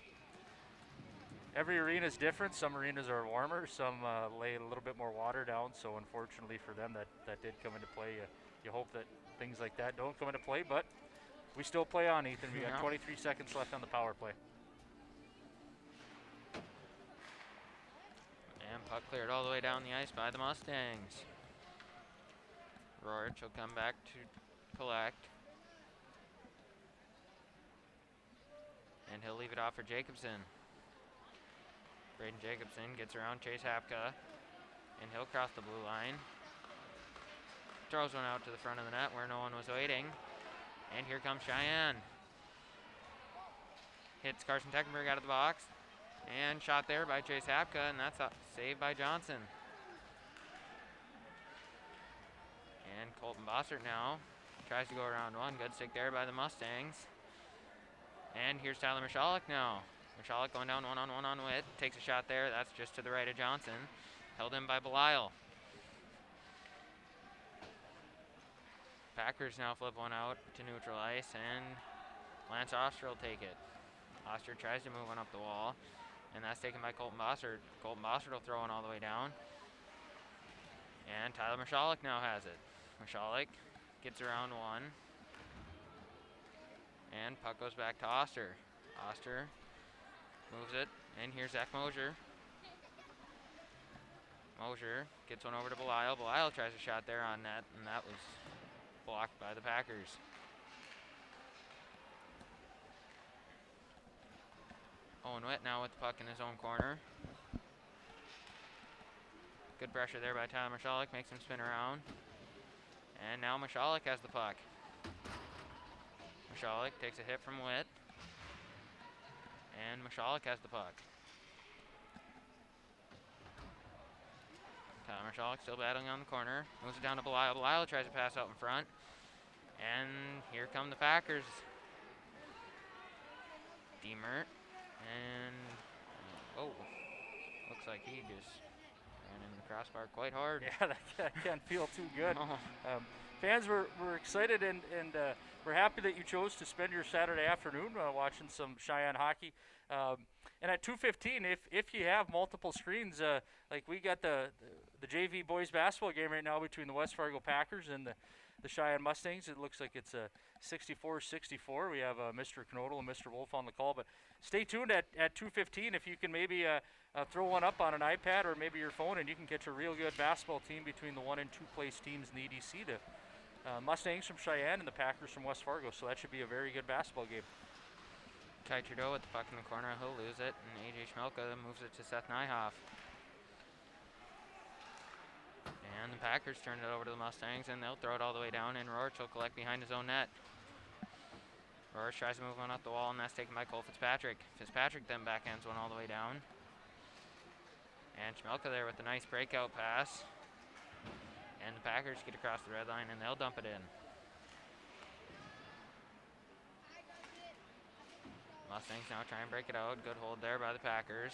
every arena is different. Some arenas are warmer, some lay a little bit more water down. So unfortunately for them, that did come into play. You hope that things like that don't come into play, but we still play on, Ethan. We got 23 seconds left on the power play. And puck cleared all the way down the ice by the Mustangs. Rorich will come back to collect. And he'll leave it off for Jacobson. Braden Jacobson gets around Chase Hapka, and he'll cross the blue line. Throws one out to the front of the net where no one was waiting. And here comes Cheyenne. Hits Carson Teckenberg out of the box. And shot there by Chase Hapka, and that's saved by Johnson. And Colton Bossert now tries to go around one. Good stick there by the Mustangs. And here's Tyler Michalek now. Michalek going down one-on-one on Witt. Takes a shot there. That's just to the right of Johnson. Held in by Belial. Packers now flip one out to neutral ice, and Lance Oster will take it. Oster tries to move one up the wall, and that's taken by Colton Bossert. Colton Bossert will throw one all the way down. And Tyler Michalek now has it. Michalek gets around one. And puck goes back to Oster. Oster moves it, and here's Zach Mosier. Mosier gets one over to Belial. Belial tries a shot there on net, and that was blocked by the Packers. Owen Witt now with the puck in his own corner. Good pressure there by Tyler Michalek, makes him spin around. And now Michalek has the puck. Michalek takes a hit from Witt. And Michalek has the puck. Tyler Michalek still battling on the corner. Moves it down to Belial. Belial tries to pass out in front. And here come the Packers. Demert. And, looks like he just ran into the crossbar quite hard. Yeah, that can't feel too good. Fans were excited, and we're happy that you chose to spend your Saturday afternoon watching some Cheyenne hockey. And at 2:15, if you have multiple screens, like we got the JV boys basketball game right now between the West Fargo Packers and the Cheyenne Mustangs. It looks like it's a 64-64. We have Mr. Knodel and Mr. Wolf on the call, but stay tuned at 2:15 if you can maybe throw one up on an iPad or maybe your phone, and you can catch a real good basketball team between the 1- and 2-place teams in the EDC. The Mustangs from Cheyenne and the Packers from West Fargo, so that should be a very good basketball game. Ty Trudeau with the puck in the corner, he'll lose it, and AJ Schmelka moves it to Seth Nyhoff. And the Packers turn it over to the Mustangs, and they'll throw it all the way down, and Rorich will collect behind his own net. Rorsch tries to move one up the wall, and that's taken by Cole Fitzpatrick. Fitzpatrick then backhands one all the way down. And Schmelka there with a nice breakout pass. And the Packers get across the red line, and they'll dump it in. Mustangs now try and break it out. Good hold there by the Packers.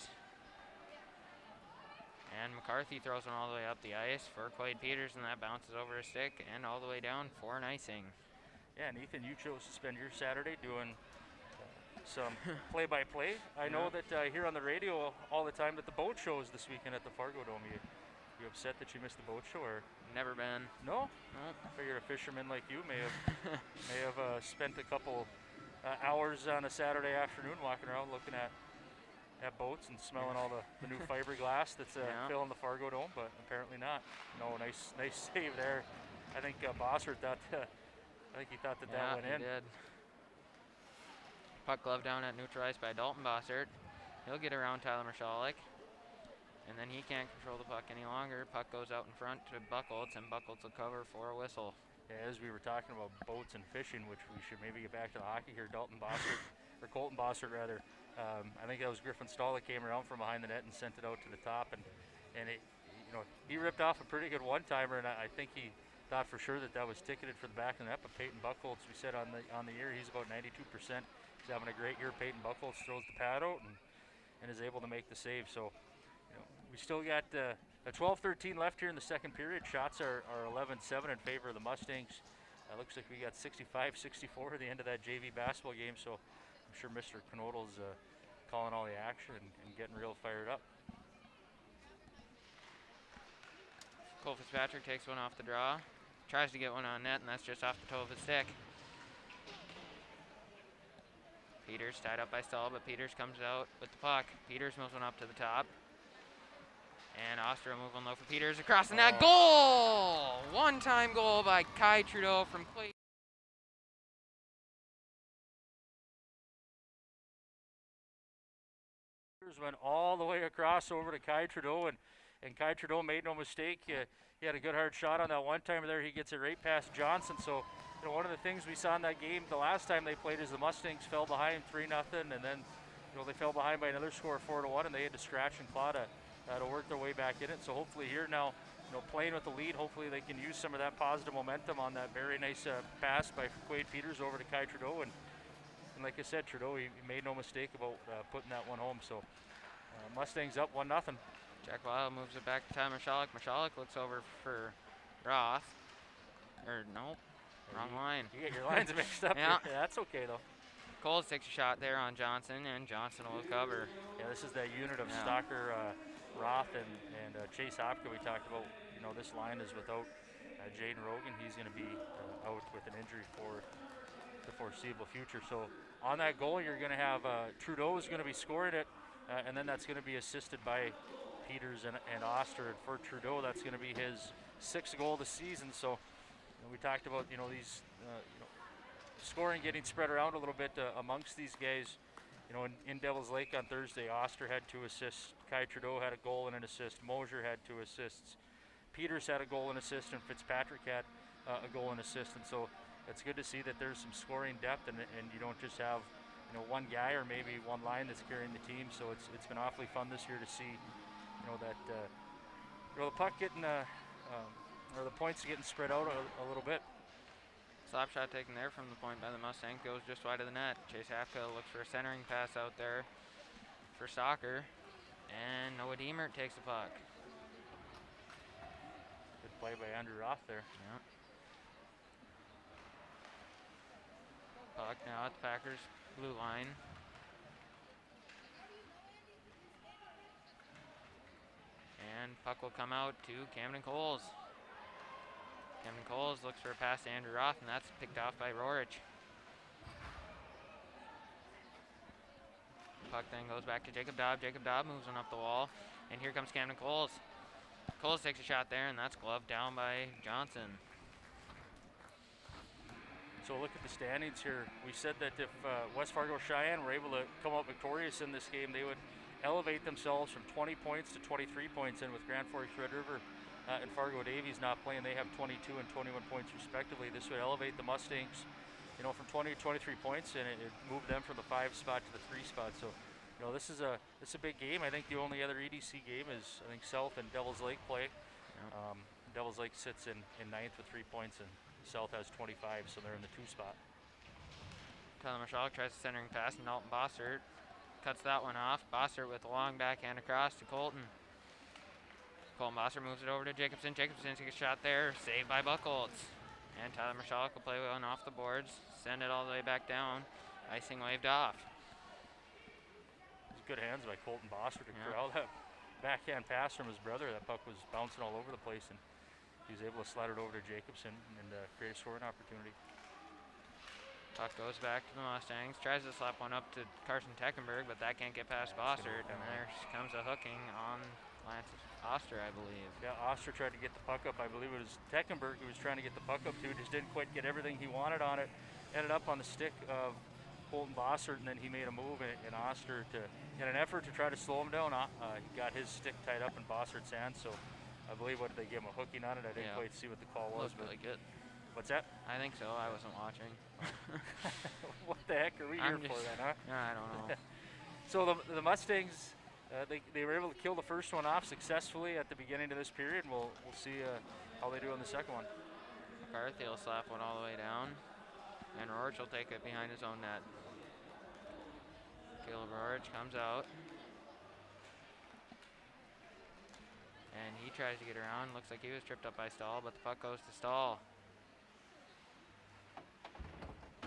And McCarthy throws one all the way up the ice for Quade Peters, and that bounces over a stick and all the way down for an icing. Yeah, and Ethan, you chose to spend your Saturday doing some play-by-play. I know that I hear on the radio all the time that the boat show is this weekend at the Fargo Dome. You upset that you missed the boat show, or? Never been. No? Nope. I figured a fisherman like you may have spent a couple hours on a Saturday afternoon walking around looking at boats and smelling all the new fiberglass that's filling the Fargo Dome, but apparently not. No, nice save there. I think Bossert thought he thought that went in. He did. Puck glove down at neutralized by Dalton Bossert. He'll get around Tyler Michalek. And then he can't control the puck any longer. Puck goes out in front to Buckholtz, and Buckholtz will cover for a whistle. Yeah, as we were talking about boats and fishing, which we should maybe get back to the hockey here, Colton Bossert rather. I think that was Griffin Stahl that came around from behind the net and sent it out to the top, and it, he ripped off a pretty good one-timer, and I think he thought for sure that was ticketed for the back of the net. But Peyton Buckholtz, we said on the year, he's about 92%. He's having a great year. Peyton Buckholtz throws the pad out and is able to make the save. So, we still got a 12-13 left here in the second period. Shots are 11-7 in favor of the Mustangs. Looks like we got 65-64 at the end of that JV basketball game. So I'm sure Mr. Knodl's calling all the action and getting real fired up. Cole Fitzpatrick takes one off the draw. Tries to get one on net, and that's just off the toe of his stick. Peters tied up by Stahl, but Peters comes out with the puck. Peters moves one up to the top. And Oster will move one low for Peters across the net. Goal! One-time goal by Kai Trudeau from Clay. Peters went all the way across over to Kai Trudeau, and Kai Trudeau made no mistake. He had a good hard shot on that one timer there. He gets it right past Johnson. So, one of the things we saw in that game the last time they played is the Mustangs fell behind 3-0, and then they fell behind by another score 4-1, and they had to scratch and claw to work their way back in it. So hopefully here now, playing with the lead, hopefully they can use some of that positive momentum on that very nice pass by Quade Peters over to Kai Trudeau. And like I said, Trudeau, he made no mistake about putting that one home. So Mustangs up 1-0. Jack Wild moves it back to Tyler Michalek. Michalek looks over for Roth. Or no, wrong line. You get your lines mixed up. Yeah. Yeah, that's okay though. Coles takes a shot there on Johnson, and Johnson will cover. Yeah, this is that unit of Stalker, Roth, and Chase Hopka we talked about. This line is without Jaden Rogan. He's going to be out with an injury for the foreseeable future. So on that goal, you're going to have Trudeau is going to be scoring it, and then that's going to be assisted by Peters and Oster. And for Trudeau, that's going to be his 6th goal of the season. So we talked about these scoring getting spread around a little bit amongst these guys. In Devil's Lake on Thursday, Oster had 2 assists. Kai Trudeau had a goal and an assist. Mosier had 2 assists. Peters had a goal and assist, and Fitzpatrick had a goal and assist. And so it's good to see that there's some scoring depth, and you don't just have one guy or maybe one line that's carrying the team. So it's been awfully fun this year to see that the puck getting or the points getting spread out a little bit. Slap shot taken there from the point by the Mustang, goes just wide of the net. Chase Hafka looks for a centering pass out there for Stalker, and Noah Diemert takes the puck. Good play by Andrew Roth there. Yeah. Puck now at the Packers blue line. And puck will come out to Camden Coles. Camden Coles looks for a pass to Andrew Roth, and that's picked off by Rorich. Puck then goes back to Jacob Dobb. Jacob Dobb moves one up the wall, and here comes Camden Coles. Coles takes a shot there, and that's gloved down by Johnson. So look at the standings here. We said that if West Fargo Cheyenne were able to come out victorious in this game, they would elevate themselves from 20 points to 23 points, and with Grand Forks Red River and Fargo Davies not playing, they have 22 and 21 points respectively. This would elevate the Mustangs, from 20 to 23 points, and it moved them from the 5 spot to the 3 spot. So, this is a big game. I think the only other EDC game is I think South and Devils Lake play. Yep. Devils Lake sits in 9th with 3 points, and South has 25, so they're in the 2 spot. Tyler Michalek tries a centering pass, and Dalton Bossert cuts that one off. Bossert with a long backhand across to Colton. Colton Bossert moves it over to Jacobson. Jacobson takes a shot there, saved by Buchholz. And Tyler Michalek will play one off the boards, send it all the way back down. Icing waved off. It was good hands by Colton Bossert to corral that backhand pass from his brother. That puck was bouncing all over the place, and he was able to slide it over to Jacobson and create a scoring opportunity. Puck goes back to the Mustangs. Tries to slap one up to Carson Teckenberg, but that can't get past Bossert. And there comes a hooking on Lance Oster, I believe. Yeah, Oster tried to get the puck up. I believe it was Teckenberg who was trying to get the puck up to. Just didn't quite get everything he wanted on it. Ended up on the stick of Colton Bossert, and then he made a move in Oster in an effort to try to slow him down. He got his stick tied up in Bossert's hand, so I believe they gave him a hooking on it. I didn't quite see what the call was. Looked really good. What's that? I think so. I wasn't watching. What the heck are we here for then, huh? I don't know. So the Mustangs, they were able to kill the first one off successfully at the beginning of this period. We'll see how they do on the second one. McCarthy will slap one all the way down, and Roerich will take it behind his own net. Caleb Roerich comes out, and he tries to get around. Looks like he was tripped up by Stahl, but the puck goes to Stahl.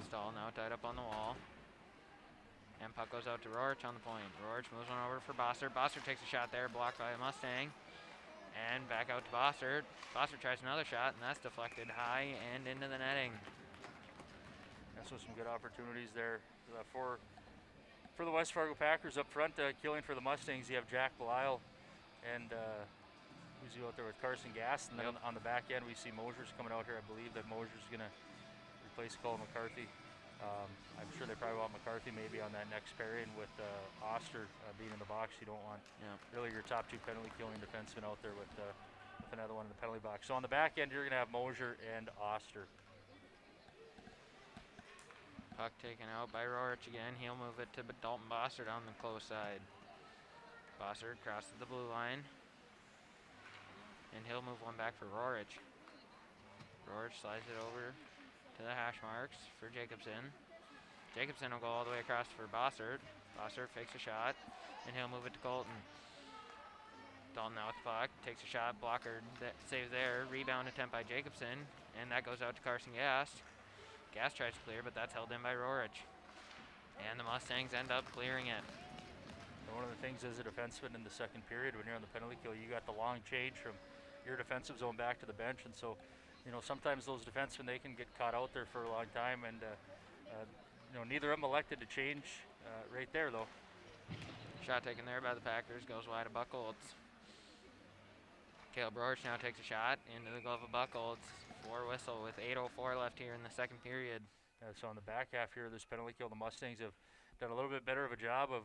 Stahl now tied up on the wall. And puck goes out to Roerich on the point. Roerich moves on over for Bossert. Bossert takes a shot there, blocked by a Mustang. And back out to Bossert. Bossert tries another shot, and that's deflected high and into the netting. So some good opportunities there for the West Fargo Packers up front. Killing for the Mustangs, you have Jack Belisle and who's out there with Carson Gass. And then on the back end, we see Mosier's coming out here. I believe that Mosier's going to replace Colin McCarthy. I'm sure they probably want McCarthy maybe on that next pairing with Oster being in the box. You don't want really your top 2 penalty killing defensemen out there with another one in the penalty box. So on the back end, you're going to have Mosier and Oster. Puck taken out by Roerich again. He'll move it to Dalton Bossert on the close side. Bossert crosses the blue line. And he'll move one back for Roerich. Roerich slides it over to the hash marks for Jacobson. Jacobson will go all the way across for Bossert. Bossert fakes a shot, and he'll move it to Colton. Dalton now with the puck, takes a shot, blocker saves there, rebound attempt by Jacobson, and that goes out to Carson Gass. Gass tries to clear, but that's held in by Roerich. And the Mustangs end up clearing it. One of the things as a defenseman in the second period, when you're on the penalty kill, you got the long change from your defensive zone back to the bench, and so sometimes those defensemen, they can get caught out there for a long time, and neither of them elected to change right there, though. Shot taken there by the Packers, goes wide of Buchholz. Caleb Roerich now takes a shot into the glove of Buchholz. 4 whistle with 8:04 left here in the second period. So on the back half here of this penalty kill, the Mustangs have done a little bit better of a job of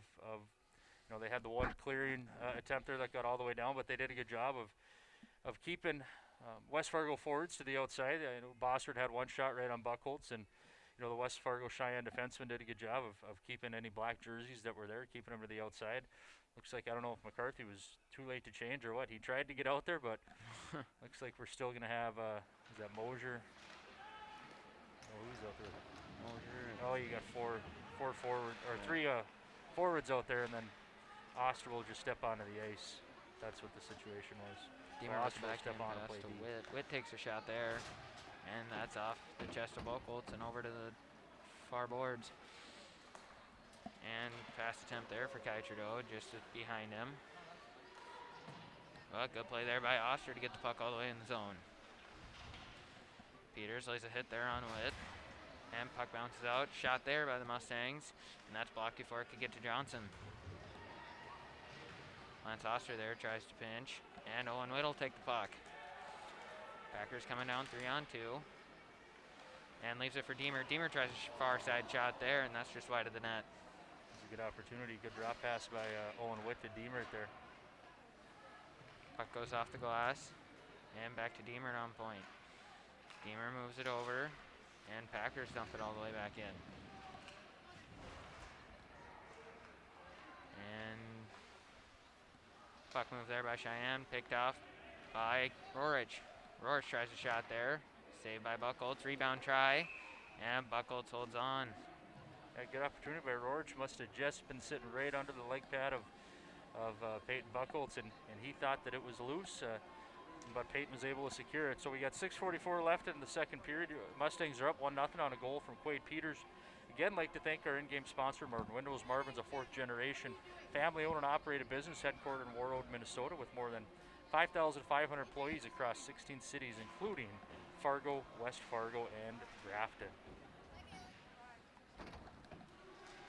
they had the one clearing attempt there that got all the way down, but they did a good job of keeping West Fargo forwards to the outside. I know Bossert had one shot right on Buchholz, and the West Fargo Cheyenne defenseman did a good job of keeping any black jerseys that were there, keeping them to the outside. Looks like, I don't know if McCarthy was too late to change or what. He tried to get out there, but looks like we're still going to have, is that Mosier? Oh, who's out there? Mosier. Oh, you got four forward, or 3 forwards out there, and then Oster will just step onto the ice. That's what the situation was. Deemer with the backhand pass to Witt. Witt takes a shot there, and that's off the chest of Buchholz and over to the far boards. And fast attempt there for Kai Trudeau, just behind him. Well, good play there by Oster to get the puck all the way in the zone. Peters lays a hit there on Witt, and puck bounces out. Shot there by the Mustangs, and that's blocked before it could get to Johnson. Lance Oster there tries to pinch, and Owen Witt will take the puck. Packers coming down 3-on-2, and leaves it for Deemer. Deemer tries a far side shot there, and that's just wide of the net. It's a good opportunity, good drop pass by Owen Witt to Deemer right there. Puck goes off the glass, and back to Deemer on point. Deemer moves it over And Packers dump it all the way back in. And puck move there by Cheyenne, picked off by Rorich. Rorich tries a shot there, saved by Buckholz, rebound try, and Buckholz holds on. A good opportunity by Rorich. Must have just been sitting right under the leg pad of Peyton Buckholz, and he thought that it was loose, but Peyton was able to secure it. So we got 6:44 left in the second period. Mustangs are up 1-0 on a goal from Quade Peters. Again, like to thank our in-game sponsor, Marvin Windows. Marvin's a fourth-generation family-owned and operated business headquartered in Warroad, Minnesota, with more than 5,500 employees across 16 cities, including Fargo, West Fargo, and Grafton.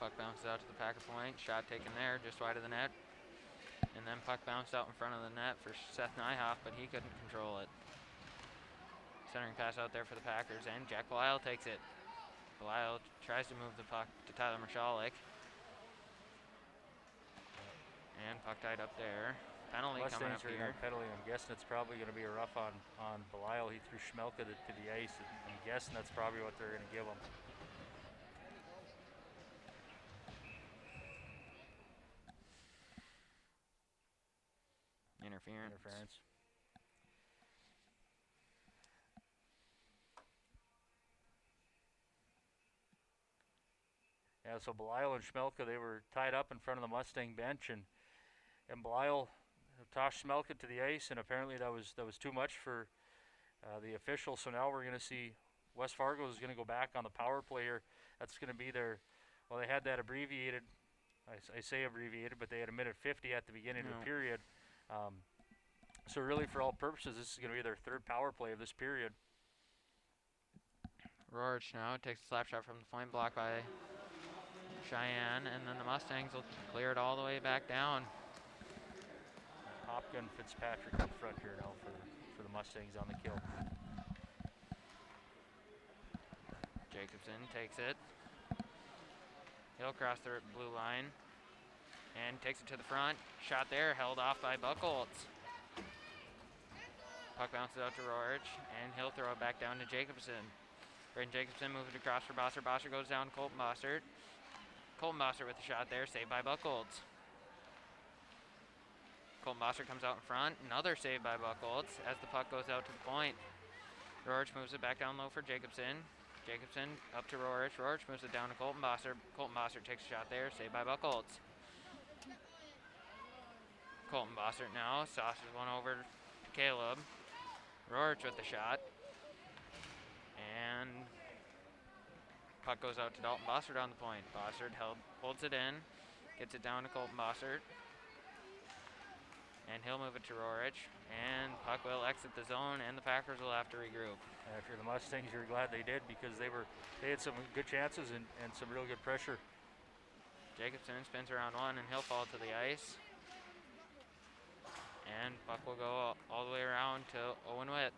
Puck bounces out to the Packer point. Shot taken there, just wide of the net. And then puck bounced out in front of the net for Seth Nyhoff, but he couldn't control it. Centering pass out there for the Packers, and Jack Belisle takes it. Belisle tries to move the puck to Tyler Michalek. And puck tied up there. Penalty coming up here. Penalty. I'm guessing it's probably going to be a rough on Belisle. He threw Schmelka to the ice, and I'm guessing that's probably what they're going to give him. Interference. Yeah, so Belisle and Schmelka, they were tied up in front of the Mustang bench, and Belisle tossed Schmelka to the ice, and apparently that was too much for the official. So now we're going to see West Fargo is going to go back on the power play here. That's going to be their, well, they had that abbreviated, I say abbreviated, but they had a minute 50 at the beginning of the period. So really, for all purposes, this is going to be their third power play of this period. Rorich now takes a slap shot from the point, blocked by Cheyenne, and then the Mustangs will clear it all the way back down. Hopkin, Fitzpatrick in front here now for the Mustangs on the kill. Jacobson takes it. He'll cross the blue line and takes it to the front. Shot there, held off by Buckholz. Puck bounces out to Rorich, and he'll throw it back down to Jacobson. Braden Jacobson moves it across for Bossert. Bossert goes down to Colton Bossert. Colton Bossert with the shot there, saved by Buckholz. Colton Bossert comes out in front, another save by Buckholz as the puck goes out to the point. Rorich moves it back down low for Jacobson. Jacobson up to Rorich. Rorich moves it down to Colton Bossert. Colton Bossert takes a shot there, saved by Buckholz. Colton Bossert now sauces one over to Caleb. Rorich with the shot. And puck goes out to Dalton Bossert on the point. Bossert holds it in, gets it down to Colton Bossert. And he'll move it to Rorich. And puck will exit the zone, and the Packers will have to regroup. After the Mustangs, you're glad they did, because they had some good chances and some real good pressure. Jacobson spins around one, and he'll fall to the ice. And puck will go all the way around to Owen Witt.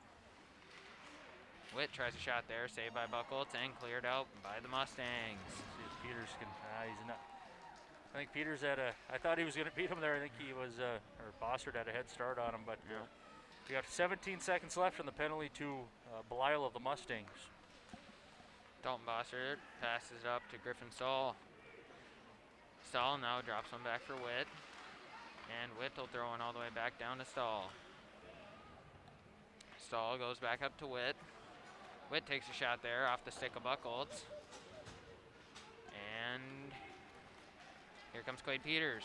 Witt tries a shot there, saved by Buckholz, and cleared out by the Mustangs. See if Peters can, he's not. I think Peters I thought he was going to beat him there. I think he was, or Bossert had a head start on him, but we got 17 seconds left on the penalty to Belisle of the Mustangs. Dalton Bossert passes it up to Griffin Stahl. Stahl now drops one back for Witt. And Witt will throw one all the way back down to Stahl. Stahl goes back up to Witt. Witt takes a shot there off the stick of Buckholz. And here comes Quade Peters.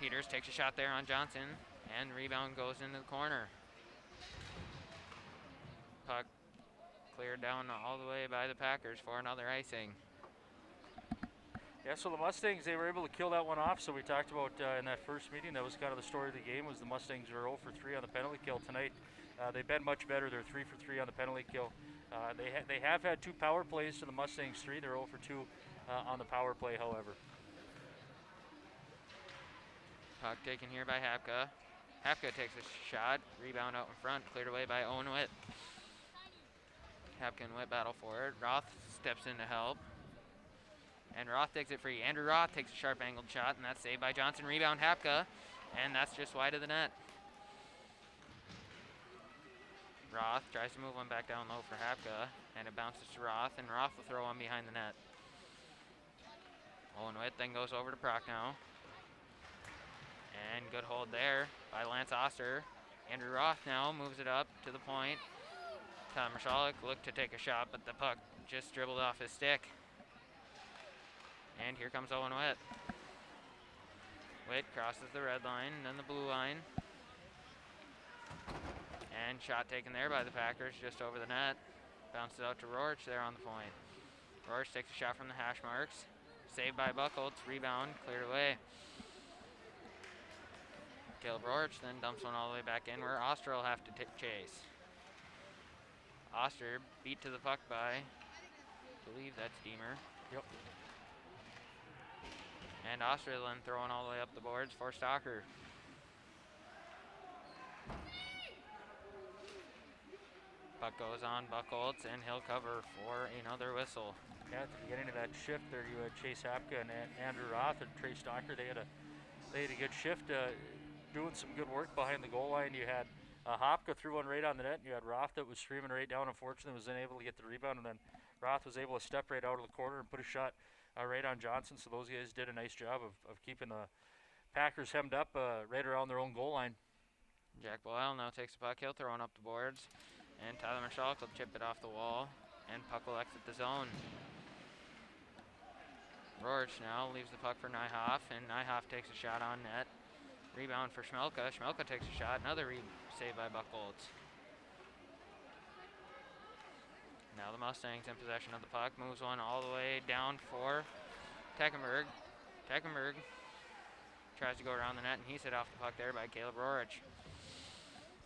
Peters takes a shot there on Johnson, and rebound goes into the corner. Puck cleared down all the way by the Packers for another icing. Yeah, so the Mustangs, they were able to kill that one off. So we talked about in that first meeting, that was kind of the story of the game, was the Mustangs were 0 for 3 on the penalty kill tonight. They've been much better. They're 3 for 3 on the penalty kill. They have had 2 power plays to the Mustangs 3. They're 0 for 2 on the power play, however. Puck taken here by Hapka. Hapka takes a shot. Rebound out in front. Cleared away by Owen Witt. Hapka and Witt battle for it. Roth steps in to help. And Roth takes it free. Andrew Roth takes a sharp angled shot, and that's saved by Johnson. Rebound Hapka. And that's just wide of the net. Roth tries to move one back down low for Hapka, and it bounces to Roth, and Roth will throw one behind the net. Owen Witt then goes over to Prochnow. And good hold there by Lance Oster. Andrew Roth now moves it up to the point. Tom Michalek looked to take a shot, but the puck just dribbled off his stick. And here comes Owen Witt. Witt crosses the red line, then the blue line. And shot taken there by the Packers just over the net. Bounces out to Rourich there on the point. Rourich takes a shot from the hash marks. Saved by Buckholz, rebound, cleared away. Caleb Rourich then dumps one all the way back in where Oster will have to chase. Oster beat to the puck by, I believe that's Deemer. Yep. And Oster then throwing all the way up the boards for Stocker. Puck goes on Buckholz, and he'll cover for another whistle. Yeah, at the beginning of that shift there, you had Chase Hapka and Andrew Roth and Trey Stocker. They had a good shift, doing some good work behind the goal line. You had Hopka threw one right on the net, and you had Roth that was streaming right down. Unfortunately, was unable to get the rebound, and then Roth was able to step right out of the corner and put a shot right on Johnson. So those guys did a nice job of keeping the Packers hemmed up right around their own goal line. Jack Boyle now takes the puck. He'll throw one up the boards, and Tyler Michalek will chip it off the wall, and puck will exit the zone. Rourich now leaves the puck for Nyhoff, and Nyhoff takes a shot on net. Rebound for Schmelka. Schmelka takes a shot. Another save by Buckholz. Now the Mustangs in possession of the puck. Moves one all the way down for Teckenberg. Teckenberg tries to go around the net, and he's hit off the puck there by Caleb Rourich.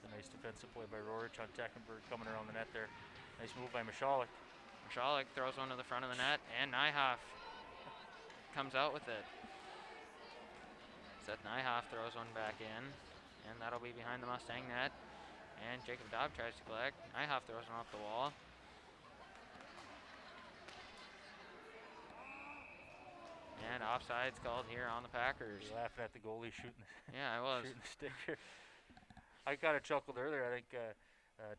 A nice defensive play by Rourich on Teckenberg coming around the net there. Nice move by Michalek. Michalek throws one to the front of the net, and Nyhoff comes out with it. Seth Nyhoff throws one back in, and that'll be behind the Mustang net. And Jacob Dobb tries to collect. Nyhoff throws one off the wall. And offside's called here on the Packers. You're laughing at the goalie shooting. Yeah, I was. Shooting the stick here. I kind of chuckled earlier. I think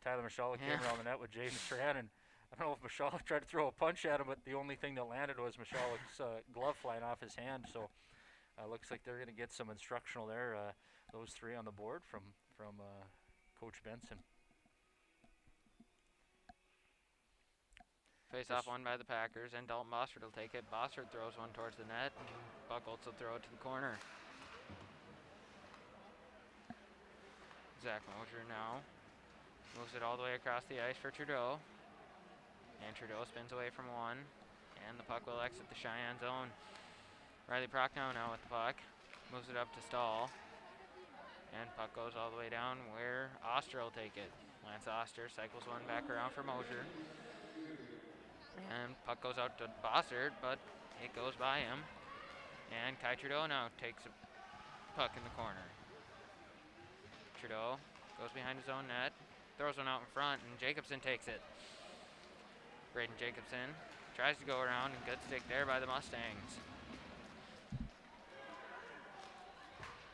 Tyler Michalek came around the net with James Tran, and I don't know if Michalek tried to throw a punch at him, but the only thing that landed was Michalek's glove flying off his hand. So looks like they're going to get some instructional there. Those three on the board from Coach Benson. Face off one by the Packers, and Dalton Bossard will take it. Bossard throws one towards the net. Buckholz will throw it to the corner. Zach Mosier now moves it all the way across the ice for Trudeau. And Trudeau spins away from one, and the puck will exit the Cheyenne zone. Riley Prochnow now with the puck. Moves it up to Stahl. And puck goes all the way down where Oster will take it. Lance Oster cycles one back around for Mosier. And puck goes out to Bossard, but it goes by him. And Kai Trudeau now takes a puck in the corner. Trudeau goes behind his own net, throws one out in front, and Jacobson takes it. Braden Jacobson tries to go around, and good stick there by the Mustangs.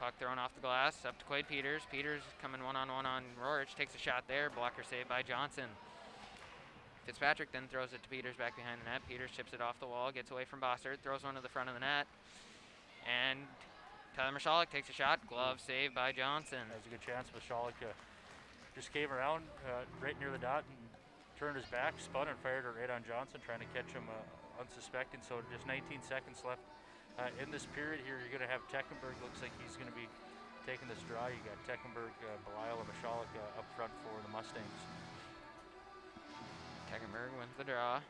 Puck thrown off the glass, up to Quade Peters. Peters coming one-on-one on Rourich, takes a shot there, blocker saved by Johnson. Fitzpatrick then throws it to Peters back behind the net. Peters chips it off the wall, gets away from Bossard, throws one to the front of the net, and Tyler Michalek takes a shot, glove saved by Johnson. That was a good chance. Michalek just came around right near the dot and turned his back, spun and fired it right on Johnson, trying to catch him unsuspecting. So just 19 seconds left in this period here. You're going to have Teckenberg. Looks like he's going to be taking this draw. You got Teckenberg, Belisle, and Michalek up front for the Mustangs. Teckenberg wins the draw.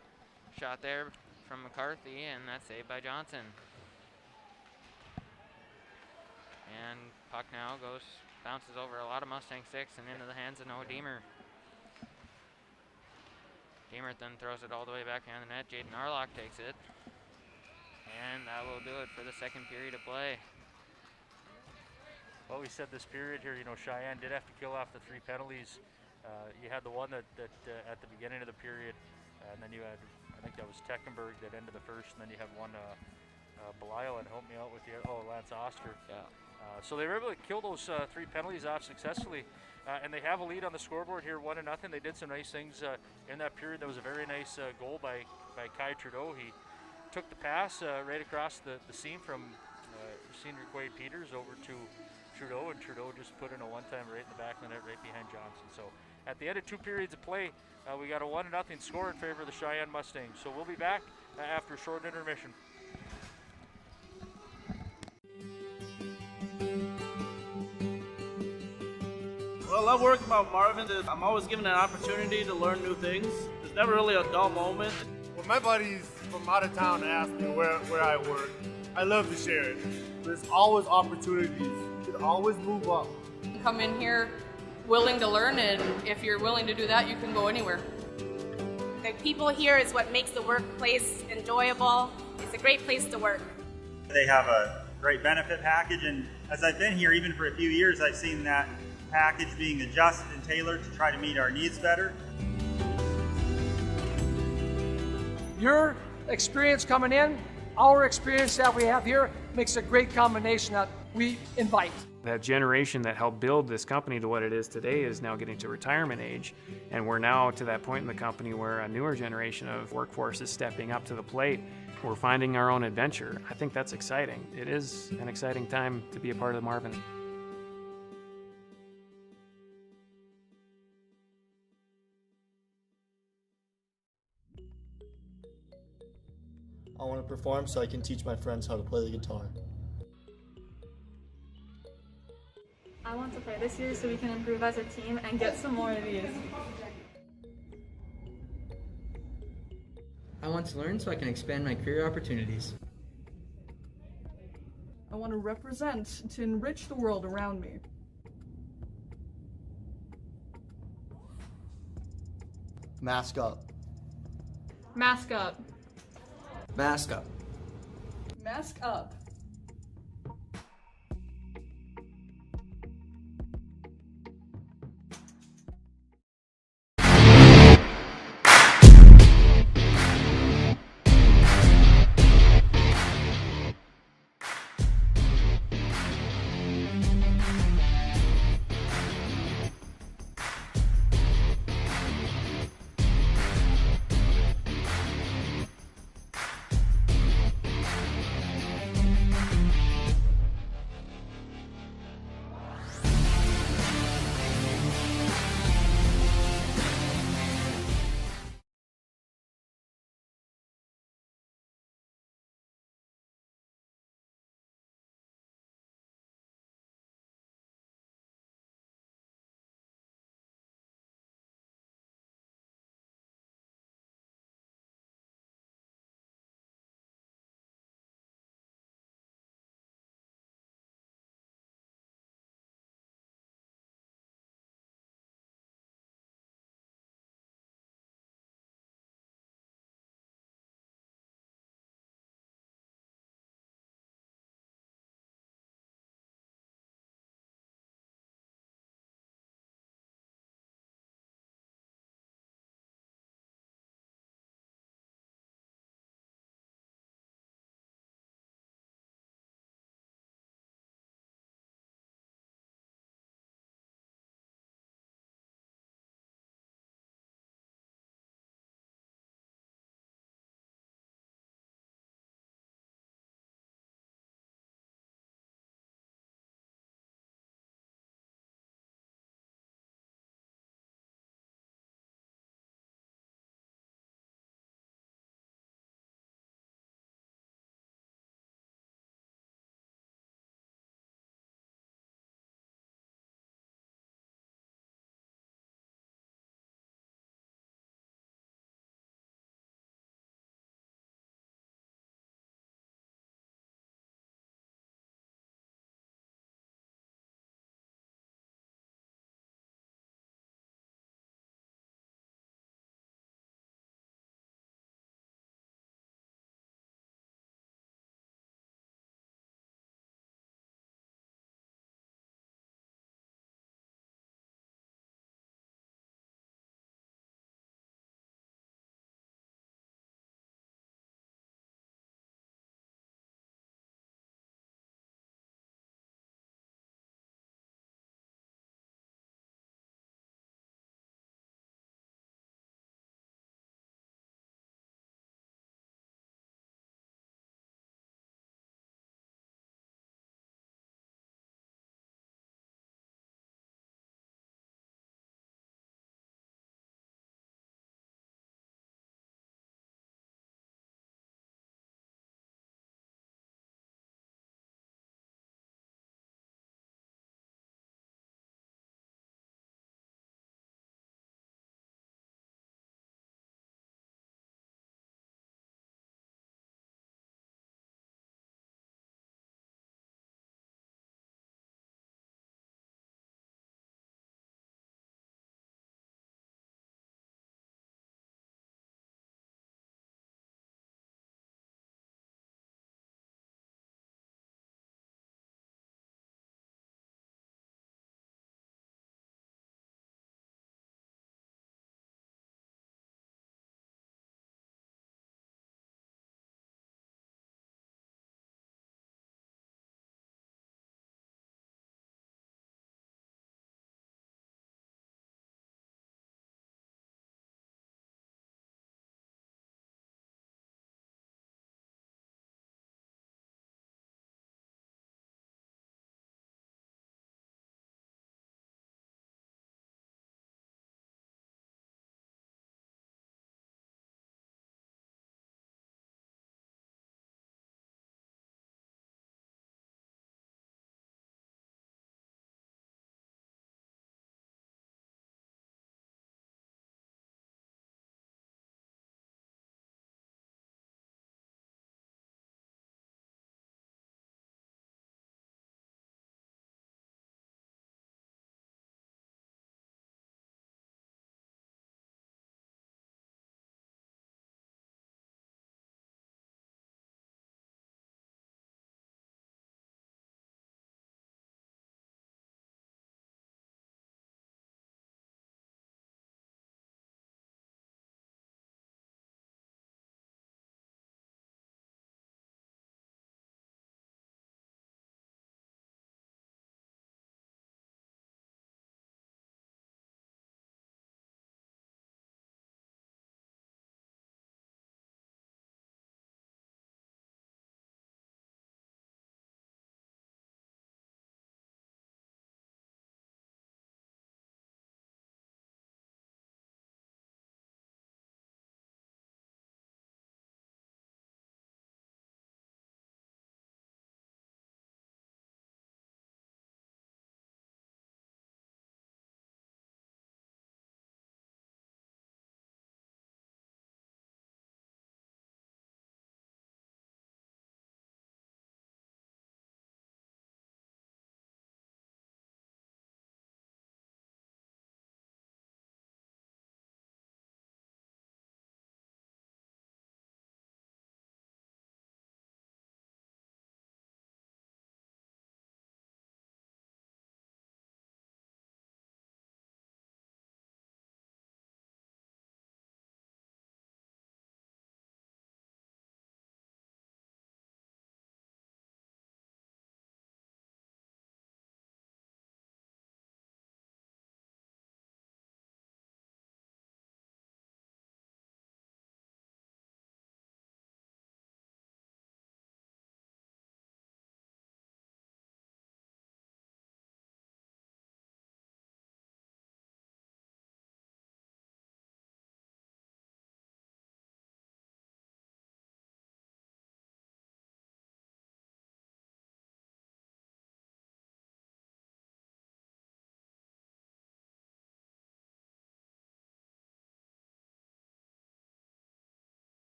Shot there from McCarthy, and that's saved by Johnson. And puck now bounces over a lot of Mustang sticks and into the hands of Noah Deemer. Deemer then throws it all the way back behind the net. Jaden Arlock takes it. And that will do it for the second period of play. Well, we said this period here, Cheyenne did have to kill off the 3 penalties. You had the one that at the beginning of the period, and then you had, I think that was Teckenberg that ended the first, and then you had one Belisle, and help me out with Lance Oster. Yeah. So they were able to kill those 3 penalties off successfully, and they have a lead on the scoreboard here, 1-0. They did some nice things in that period. There was a very nice goal by Kai Trudeau. He took the pass right across the seam from senior Quade Peters over to Trudeau, and Trudeau just put in a one-time right in the back of the net right behind Johnson. So at the end of 2 periods of play, we got a 1-0 score in favor of the Cheyenne Mustangs. So we'll be back after a short intermission. What I love working about Marvin is I'm always given an opportunity to learn new things. There's never really a dull moment. When my buddies from out of town ask me where I work, I love to share it. There's always opportunities. You can always move up. Come in here willing to learn, and if you're willing to do that, you can go anywhere. The people here is what makes the workplace enjoyable. It's a great place to work. They have a great benefit package, and as I've been here even for a few years, I've seen that package being adjusted and tailored to try to meet our needs better. Your experience coming in, our experience that we have here, makes a great combination that we invite. That generation that helped build this company to what it is today is now getting to retirement age, and we're now to that point in the company where a newer generation of workforce is stepping up to the plate. We're finding our own adventure. I think that's exciting. It is an exciting time to be a part of Marvin. I want to perform so I can teach my friends how to play the guitar. I want to play this year so we can improve as a team and get some more of these. I want to learn so I can expand my career opportunities. I want to represent to enrich the world around me. Mask up. Mask up. Mask up. Mask up.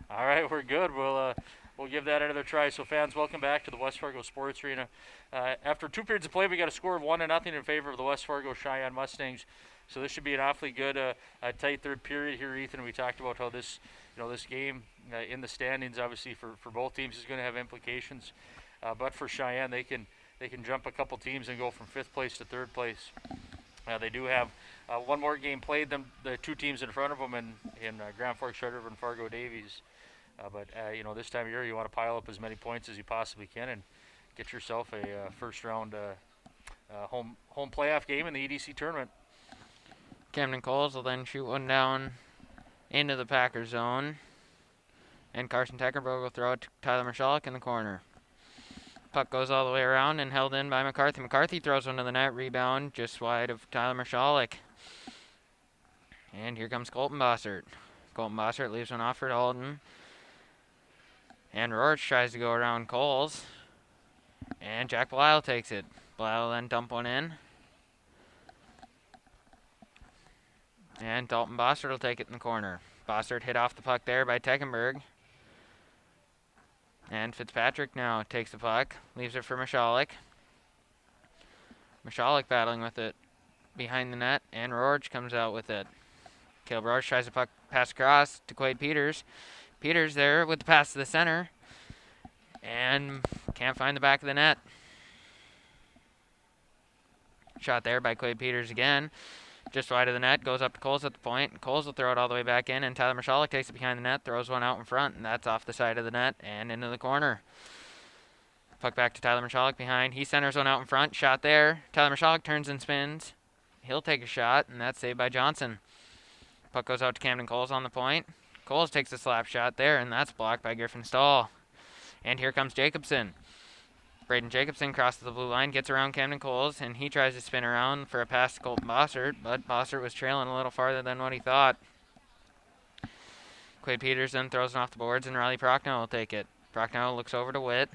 All right, we're good. We'll give that another try. So fans, welcome back to the West Fargo Sports Arena. After 2 periods of play, we got a score of 1-0 in favor of the West Fargo Cheyenne Mustangs. So this should be an awfully good, tight third period here, Ethan. We talked about how this, this game in the standings, obviously for both teams, is going to have implications. But for Cheyenne, they can jump a couple teams and go from 5th place to 3rd place. They do have one more game played than the 2 teams in front of them in Grand Forks, Red River, and Fargo Davies. But this time of year, you want to pile up as many points as you possibly can and get yourself a first round home playoff game in the EDC tournament. Camden Coles will then shoot one down into the Packers zone. And Carson Teckerberg will throw it to Tyler Michalek in the corner. Puck goes all the way around and held in by McCarthy. McCarthy throws one to the net, rebound just wide of Tyler Michalek. And here comes Colton Bossert. Colton Bossert leaves one off for Dalton. And Rourke tries to go around Coles. And Jack Blisle takes it. Blisle then dump one in. And Dalton Bossert will take it in the corner. Bossert hit off the puck there by Teckenberg. And Fitzpatrick now takes the puck, leaves it for Michalek. Michalek battling with it behind the net, and Rourke comes out with it. Caleb Rourke tries to pass across to Quade Peters. Peters there with the pass to the center, and can't find the back of the net. Shot there by Quade Peters again. Just wide of the net, goes up to Coles at the point. Coles will throw it all the way back in, and Tyler Michalek takes it behind the net, throws one out in front, and that's off the side of the net and into the corner. Puck back to Tyler Michalek behind. He centers one out in front, shot there. Tyler Michalek turns and spins. He'll take a shot, and that's saved by Johnson. Puck goes out to Camden Coles on the point. Coles takes a slap shot there, and that's blocked by Griffin Stahl. And here comes Jacobson. Braden Jacobson crosses the blue line, gets around Camden Coles, and he tries to spin around for a pass to Colton Bossert, but Bossert was trailing a little farther than what he thought. Quade Peters then throws it off the boards, and Riley Prochnow will take it. Prochnow looks over to Witt,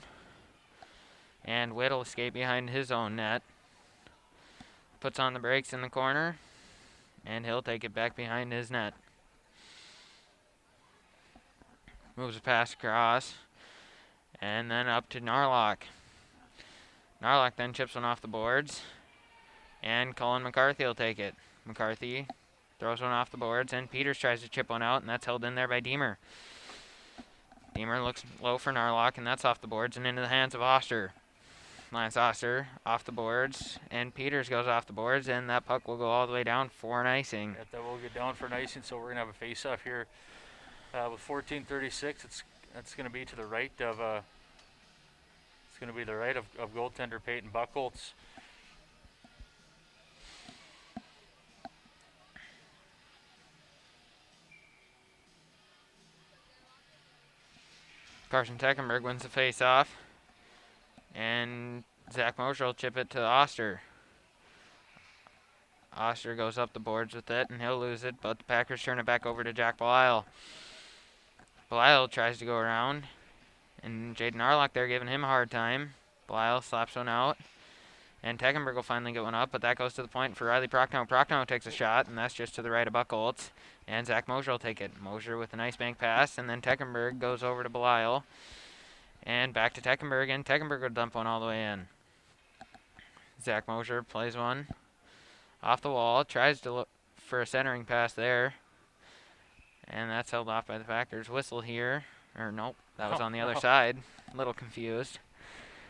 and Witt will escape behind his own net. Puts on the brakes in the corner, and he'll take it back behind his net. Moves a pass across, and then up to Narlock. Narlock then chips one off the boards, and Colin McCarthy will take it. McCarthy throws one off the boards, and Peters tries to chip one out, and that's held in there by Deemer. Deemer looks low for Narlock, and that's off the boards and into the hands of Oster. Lance Oster off the boards, and Peters goes off the boards, and that puck will go all the way down for an icing. That will get down for an icing, so we're going to have a face-off here with 14:36. That's going to be to the right of goaltender Peyton Buchholz. Carson Teckenberg wins the face-off, and Zach Mosher will chip it to Oster. Oster goes up the boards with it, and he'll lose it, but the Packers turn it back over to Jack Blisle. Blisle tries to go around, and Jaden Narlock there giving him a hard time. Blisle slaps one out, and Teckenberg will finally get one up, but that goes to the point for Riley Prochnow. Prochnow takes a shot, and that's just to the right of Buchholz, and Zach Mosher will take it. Mosher with a nice bank pass, and then Teckenberg goes over to Blisle, and back to Teckenberg, and Teckenberg will dump one all the way in. Zach Mosher plays one off the wall, tries to look for a centering pass there, and that's held off by the Packers. Whistle here, or nope, that was on the other side. A little confused.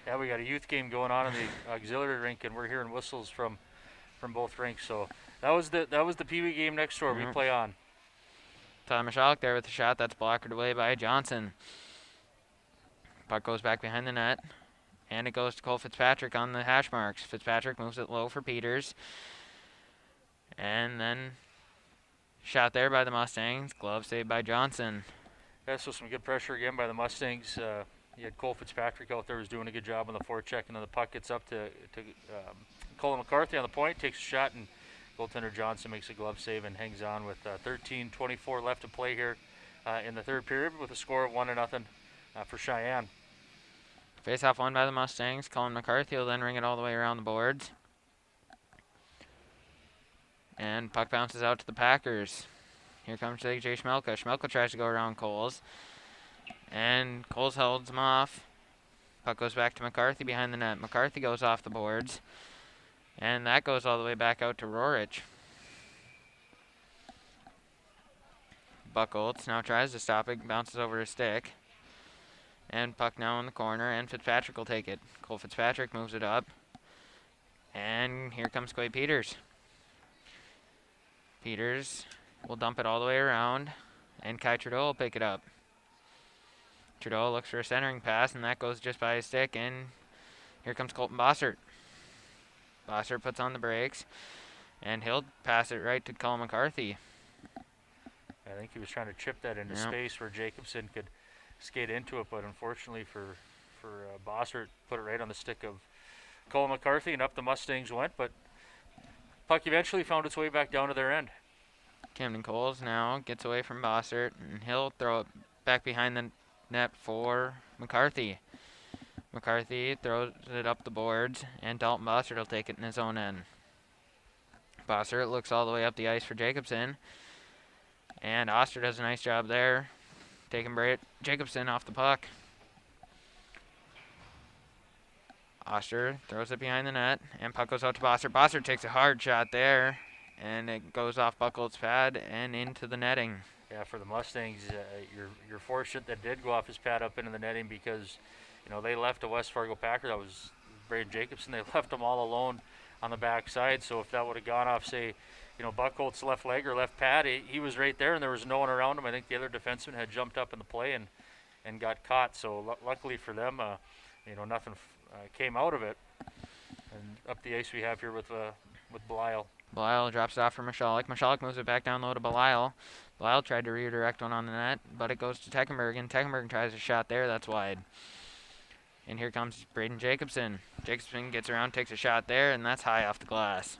Yeah, we got a youth game going on in the auxiliary rink, and we're hearing whistles from both rinks. So that was the Pee Wee game next door. We play on. Tyler Michalek there with the shot. That's blocked away by Johnson. Puck goes back behind the net, and it goes to Cole Fitzpatrick on the hash marks. Fitzpatrick moves it low for Peters, and then shot there by the Mustangs. Glove saved by Johnson. Yeah, so some good pressure again by the Mustangs. You had Cole Fitzpatrick out there who's doing a good job on the forecheck, and then the puck gets up to Colin McCarthy on the point, takes a shot, and goaltender Johnson makes a glove save and hangs on with 13:24 left to play here in the third period with a score of 1-0 for Cheyenne. Face-off won by the Mustangs. Colin McCarthy will then ring it all the way around the boards. And puck bounces out to the Packers. Here comes Jay Schmelka. Schmelka tries to go around Coles. And Coles holds him off. Puck goes back to McCarthy behind the net. McCarthy goes off the boards. And that goes all the way back out to Rorich. Buckholz now tries to stop it, bounces over his stick. And puck now in the corner, and Fitzpatrick will take it. Cole Fitzpatrick moves it up. And here comes Quay Peters. Peters will dump it all the way around, and Kai Trudeau will pick it up. Trudeau looks for a centering pass, and that goes just by his stick, and here comes Colton Bossert. Bossert puts on the brakes, and he'll pass it right to Colin McCarthy. I think he was trying to chip that into space where Jacobson could skate into it, but unfortunately for Bossert, put it right on the stick of Colin McCarthy, and up the Mustangs went, but puck eventually found its way back down to their end. Camden Coles now gets away from Bossert, and he'll throw it back behind the net for McCarthy. McCarthy throws it up the boards, and Dalton Bossert will take it in his own end. Bossert looks all the way up the ice for Jacobson, and Oster does a nice job there, taking Jacobson off the puck. Oster throws it behind the net, and puck goes out to Bossert. Bossert takes a hard shot there, and it goes off Buckholz's pad and into the netting. Yeah, for the Mustangs, you're fortunate that did go off his pad up into the netting, because they left a West Fargo Packer. That was Braden Jacobson. They left him all alone on the backside. So if that would have gone off, say, Buckholz's left leg or left pad, he was right there, and there was no one around him. I think the other defenseman had jumped up in the play and got caught. So luckily for them, nothing came out of it. And up the ice we have here with Belisle. Belisle drops it off for Michalek. Michalek moves it back down low to Belisle. Belisle tried to redirect one on the net, but it goes to Teckenberg, and Teckenberg tries a shot there. That's wide. And here comes Braden Jacobson. Jacobson gets around, takes a shot there, and that's high off the glass.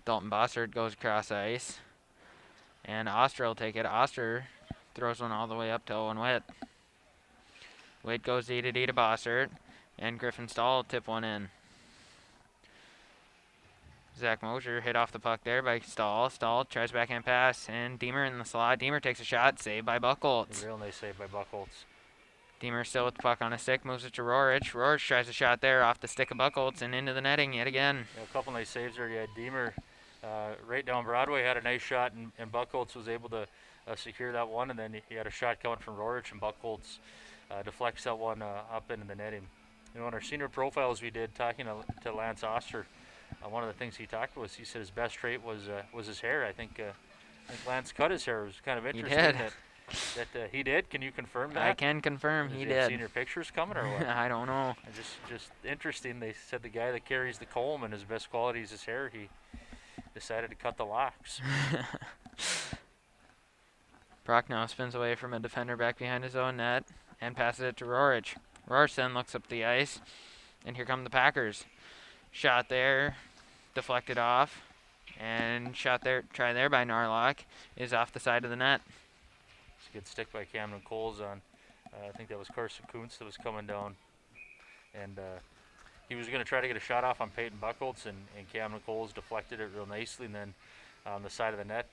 Dalton Bossert goes across ice, and Oster will take it. Oster throws one all the way up to Owen Witt. Witt goes D to Bossert, and Griffin Stahl will tip one in. Zach Mosier hit off the puck there by Stahl. Stahl tries backhand pass, and Deemer in the slot. Deemer takes a shot, saved by Buckholz. A real nice save by Buckholz. Deemer still with the puck on his stick, moves it to Rorich. Rorich tries a shot there off the stick of Buckholz and into the netting yet again. Yeah, a couple nice saves there. Yeah, Deemer right down Broadway had a nice shot, and Buckholz was able to secure that one, and then he had a shot coming from Rorich, and Buckholz deflects that one up into the netting. In our senior profiles we did, talking to Lance Oster, one of the things he talked was, he said his best trait was his hair. I think Lance cut his hair. It was kind of interesting that he did. Can you confirm that? I can confirm he did. Senior pictures coming or what? I don't know. Just interesting. They said the guy that carries the comb and his best quality is his hair. He decided to cut the locks. Brock now spins away from a defender back behind his own net and passes it to Rorich. Rorich then looks up the ice, and here come the Packers. Shot there, deflected off, and shot there, try there by Narlock, is off the side of the net. It's a good stick by Camden Coles on, I think that was Carson Kuntz that was coming down. And he was going to try to get a shot off on Peyton Buckholz, and Camden Coles deflected it real nicely. And then on the side of the net,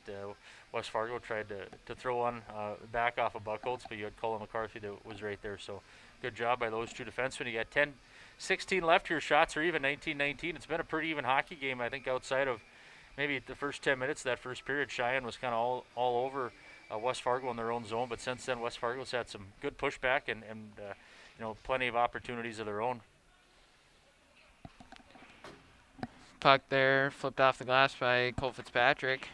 West Fargo tried to throw one back off of Buckholz, but you had Colin McCarthy that was right there. So good job by those two defensemen. You got 16 left here. Shots are even, 19-19. It's been a pretty even hockey game, I think, outside of maybe the first 10 minutes of that first period. Cheyenne was kind of all over West Fargo in their own zone, but since then West Fargo's had some good pushback and plenty of opportunities of their own. Puck there, flipped off the glass by Cole Fitzpatrick,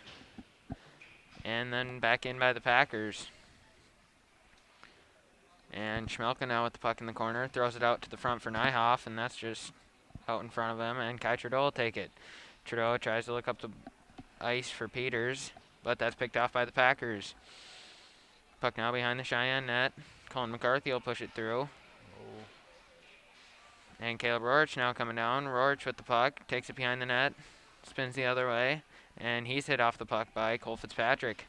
and then back in by the Packers. And Schmelka now with the puck in the corner, throws it out to the front for Nyhoff, and that's just out in front of him, and Kai Trudeau will take it. Trudeau tries to look up the ice for Peters, but that's picked off by the Packers. Puck now behind the Cheyenne net. Colin McCarthy will push it through. And Caleb Rorich now coming down. Rorich with the puck, takes it behind the net, spins the other way, and he's hit off the puck by Cole Fitzpatrick.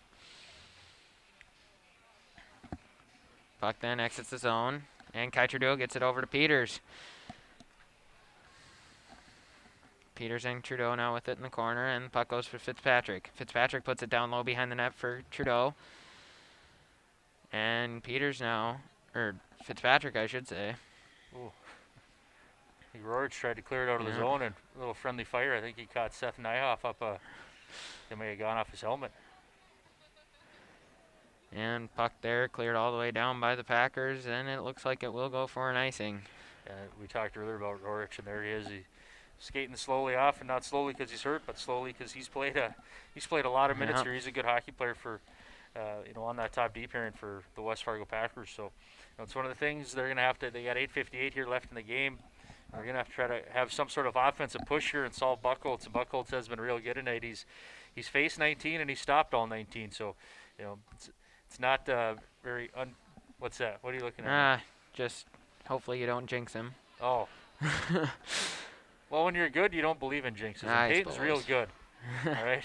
Puck then exits the zone, and Kai Trudeau gets it over to Peters. Peters and Trudeau now with it in the corner, and the puck goes for Fitzpatrick. Fitzpatrick puts it down low behind the net for Trudeau. And Peters now, or Fitzpatrick, I should say. Ooh. Roach tried to clear it out of the zone, and a little friendly fire. I think he caught Seth Nyhoff up. It may have gone off his helmet. And puck there cleared all the way down by the Packers, and it looks like it will go for an icing. We talked earlier about Rorich, and there he is. He's skating slowly off, and not slowly because he's hurt, but slowly because he's played a lot of minutes here. He's a good hockey player for, on that top D pairing for the West Fargo Packers. So, it's one of the things they're going to have to. They got 8:58 here left in the game. They're going to have to try to have some sort of offensive push here and solve Buchholz. And Buchholz has been real good tonight. He's faced 19 and he's stopped all 19. So, it's not very. What's that? What are you looking at? Just hopefully you don't jinx him. Oh. Well, when you're good, you don't believe in jinxes. And Peyton's real good. All right.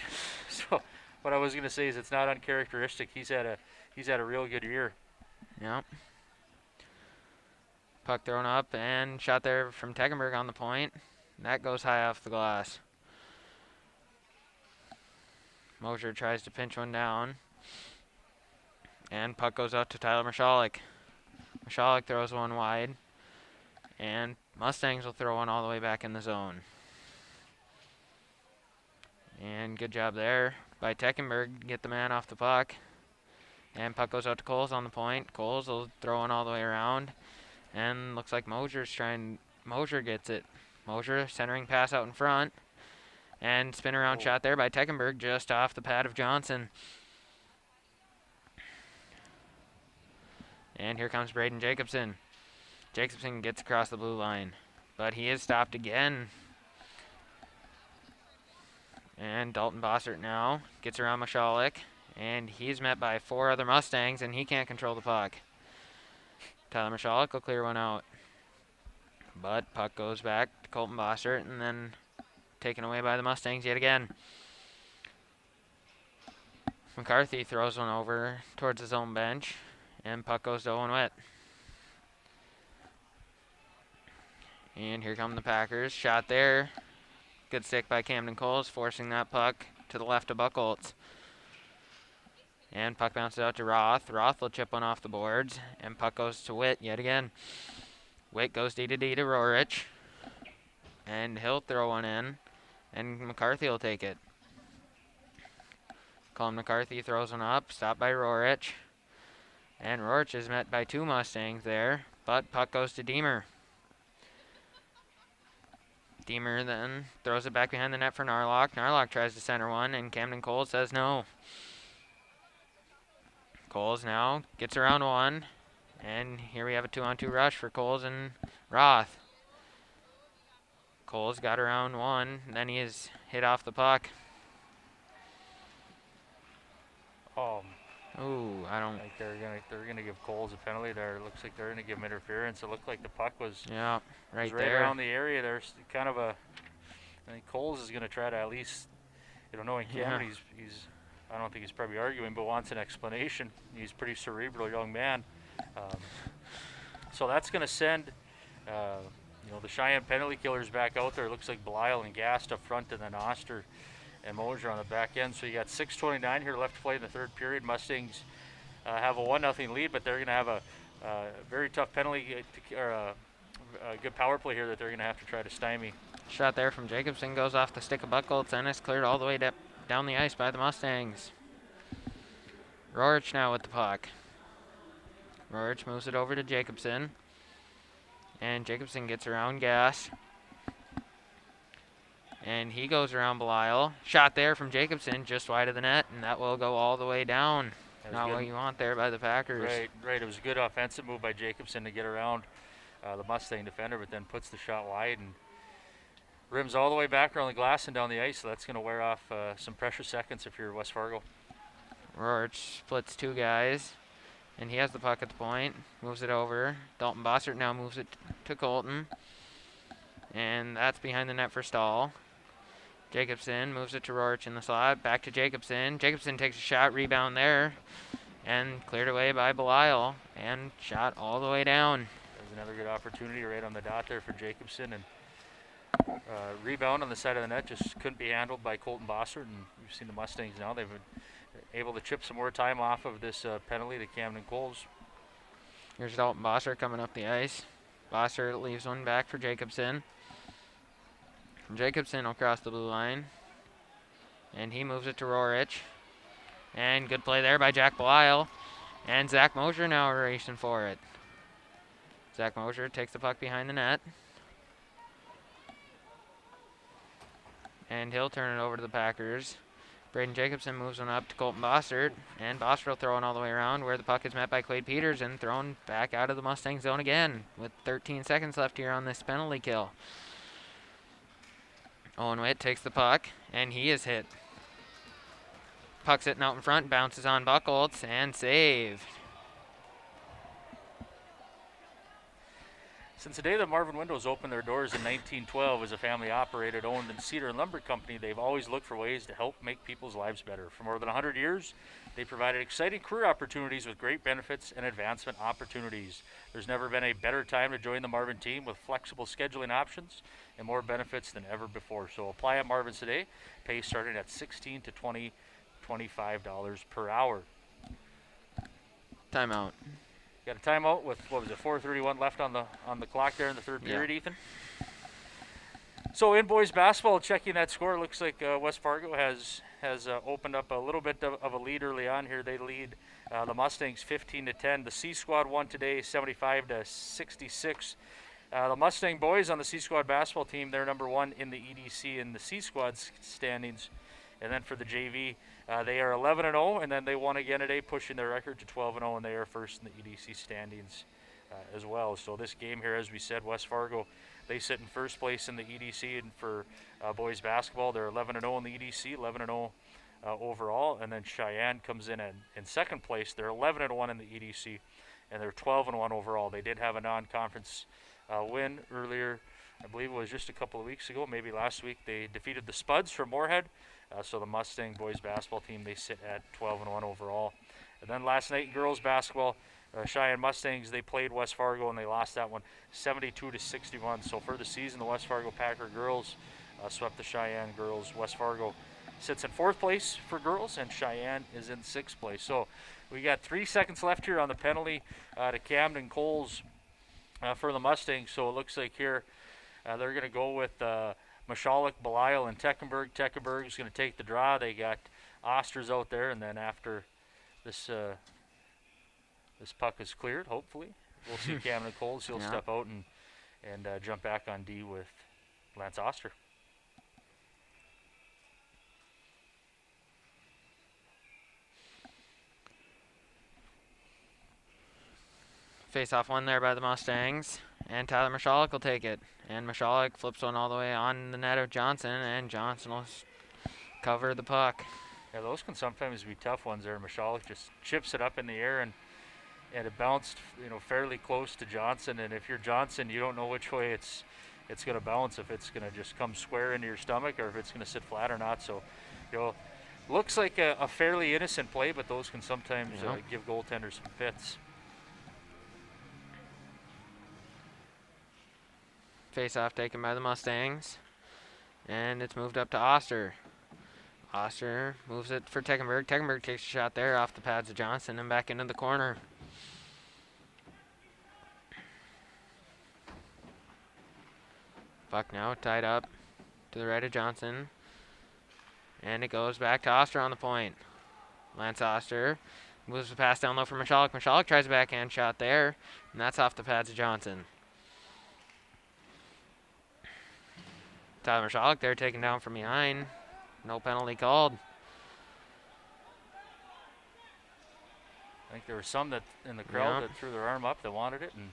So, what I was going to say is it's not uncharacteristic. He's had a real good year. Yep. Puck thrown up and shot there from Tegenberg on the point. That goes high off the glass. Mosier tries to pinch one down. And puck goes out to Tyler Michalek. Michalek throws one wide. And Mustangs will throw one all the way back in the zone. And good job there by Tegenberg to get the man off the puck. And puck goes out to Coles on the point. Coles will throw one all the way around. And looks like Mosier gets it. Mosier centering pass out in front. And spin around shot there by Tegenberg just off the pad of Johnson. And here comes Braden Jacobson. Jacobson gets across the blue line. But he is stopped again. And Dalton Bossert now gets around Michalek. And he's met by 4 other Mustangs, and he can't control the puck. Tyler Michalek will clear one out. But puck goes back to Colton Bossert, and then taken away by the Mustangs yet again. McCarthy throws one over towards his own bench, and puck goes to Owen Witt. And here come the Packers. Shot there. Good stick by Camden Coles, forcing that puck to the left of Buchholz. And puck bounces out to Roth. Roth will chip one off the boards. And puck goes to Witt yet again. Witt goes D-to-D to Rorich. And he'll throw one in. And McCarthy will take it. Colin McCarthy throws one up. Stopped by Rorich. And Rorich is met by 2 Mustangs there. But puck goes to Deemer. Deemer then throws it back behind the net for Narlock. Narlock tries to center one. And Camden Coles says no. Coles now gets around one, and here we have a 2-on-2 rush for Coles and Roth. Coles got around one, and then he is hit off the puck. Ooh, I don't. Like they're gonna give Coles a penalty there. It looks like they're gonna give him interference. It looked like the puck was right there around the area. There's kind of a. I think Coles is gonna try to at least, knowing Cameron, he's. I don't think he's probably arguing, but wants an explanation. He's a pretty cerebral young man. So that's going to send, the Cheyenne penalty killers back out there. It looks like Belial and Gast up front, and then Oster and Mosier on the back end. So you got 6:29 here left to play in the third period. Mustangs have a 1-0 lead, but they're going to have a very tough penalty or a good power play here that they're going to have to try to stymie. Shot there from Jacobson goes off the stick of Buchholz, and it's cleared all the way down the ice by the Mustangs. Rorich now with the puck. Rorich moves it over to Jacobson. And Jacobson gets around Gas. And he goes around Belial. Shot there from Jacobson just wide of the net, and that will go all the way down. Not what you want there by the Packers. Right. It was a good offensive move by Jacobson to get around the Mustang defender, but then puts the shot wide and rims all the way back around the glass and down the ice, so that's going to wear off some pressure seconds if you're West Fargo. Rorich splits 2 guys, and he has the puck at the point, moves it over. Dalton Bossert now moves it to Colton, and that's behind the net for Stahl. Jacobson moves it to Rorich in the slot, back to Jacobson. Jacobson takes a shot, rebound there, and cleared away by Belial, and shot all the way down. There's another good opportunity right on the dot there for Jacobson, and rebound on the side of the net just couldn't be handled by Colton Bossert, and we've seen the Mustangs now. They've able to chip some more time off of this penalty to Camden Coles. Here's Dalton Bosser coming up the ice. Bosser leaves one back for Jacobson. Jacobson will cross the blue line. And he moves it to Rorich. And good play there by Jack Belisle. And Zach Mosier now racing for it. Zach Mosier takes the puck behind the net. And he'll turn it over to the Packers. Braden Jacobson moves one up to Colton Bossert. And Bossert will throw it all the way around where the puck is met by Quade Peters and thrown back out of the Mustang zone again with 13 seconds left here on this penalty kill. Owen Witt takes the puck and he is hit. Puck sitting out in front, bounces on Buchholz and saved. Since the day that Marvin Windows opened their doors in 1912 as a family-operated, owned, and cedar and lumber company, they've always looked for ways to help make people's lives better. For more than 100 years, they provided exciting career opportunities with great benefits and advancement opportunities. There's never been a better time to join the Marvin team with flexible scheduling options and more benefits than ever before. So apply at Marvin's today. Pay starting at $16 to $25 per hour. Timeout. Got a timeout with, 4:31 left on the clock there in the third period, Ethan. So in boys basketball, checking that score, looks like West Fargo has opened up a little bit of a lead early on here. They lead the Mustangs 15 to 10. The C Squad won today 75 to 66. The Mustang boys on the C Squad basketball team, they're number one in the EDC in the C Squad standings. And then for the JV, they are 11-0, and then they won again today, pushing their record to 12-0, and they are first in the EDC standings as well. So this game here, as we said, West Fargo, they sit in first place in the EDC, and for boys basketball, they're 11-0 in the EDC, 11-0 overall, and then Cheyenne comes in second place. They're 11-1 in the EDC, and they're 12-1 overall. They did have a non-conference win earlier. I believe it was just a couple of weeks ago, maybe last week. They defeated the Spuds from Moorhead. So the Mustang boys basketball team, they sit at 12-1 overall. And then last night in girls basketball, Cheyenne Mustangs, they played West Fargo and they lost that one 72 to 61. So for the season, the West Fargo Packer girls swept the Cheyenne girls. West Fargo sits in fourth place for girls and Cheyenne is in sixth place. So we got 3 seconds left here on the penalty to Camden Coles for the Mustangs. So it looks like here they're going to go with Mashalik, Belisle, and Teckenberg. Teckenberg is going to take the draw. They got Osters out there, and then after this this puck is cleared, hopefully, we'll see Camden Coles. He'll step out and jump back on D with Lance Oster. Face-off one there by the Mustangs. And Tyler Mashalik will take it. And Mashalik flips one all the way on the net of Johnson, and Johnson will cover the puck. Yeah, those can sometimes be tough ones there. Mashalik just chips it up in the air, and it bounced, fairly close to Johnson. And if you're Johnson, you don't know which way it's going to bounce, if it's going to just come square into your stomach or if it's going to sit flat or not. So, looks like a fairly innocent play, but those can sometimes give goaltenders some fits. Face-off taken by the Mustangs. And it's moved up to Oster. Oster moves it for Teckenberg. Teckenberg takes a shot there off the pads of Johnson and back into the corner. Puck now tied up to the right of Johnson. And it goes back to Oster on the point. Lance Oster moves the pass down low for Mashalik. Mashalik tries a backhand shot there, and that's off the pads of Johnson. Tyler Mashalik there taken down from behind. No penalty called. I think there were some that in the crowd that threw their arm up that wanted it, and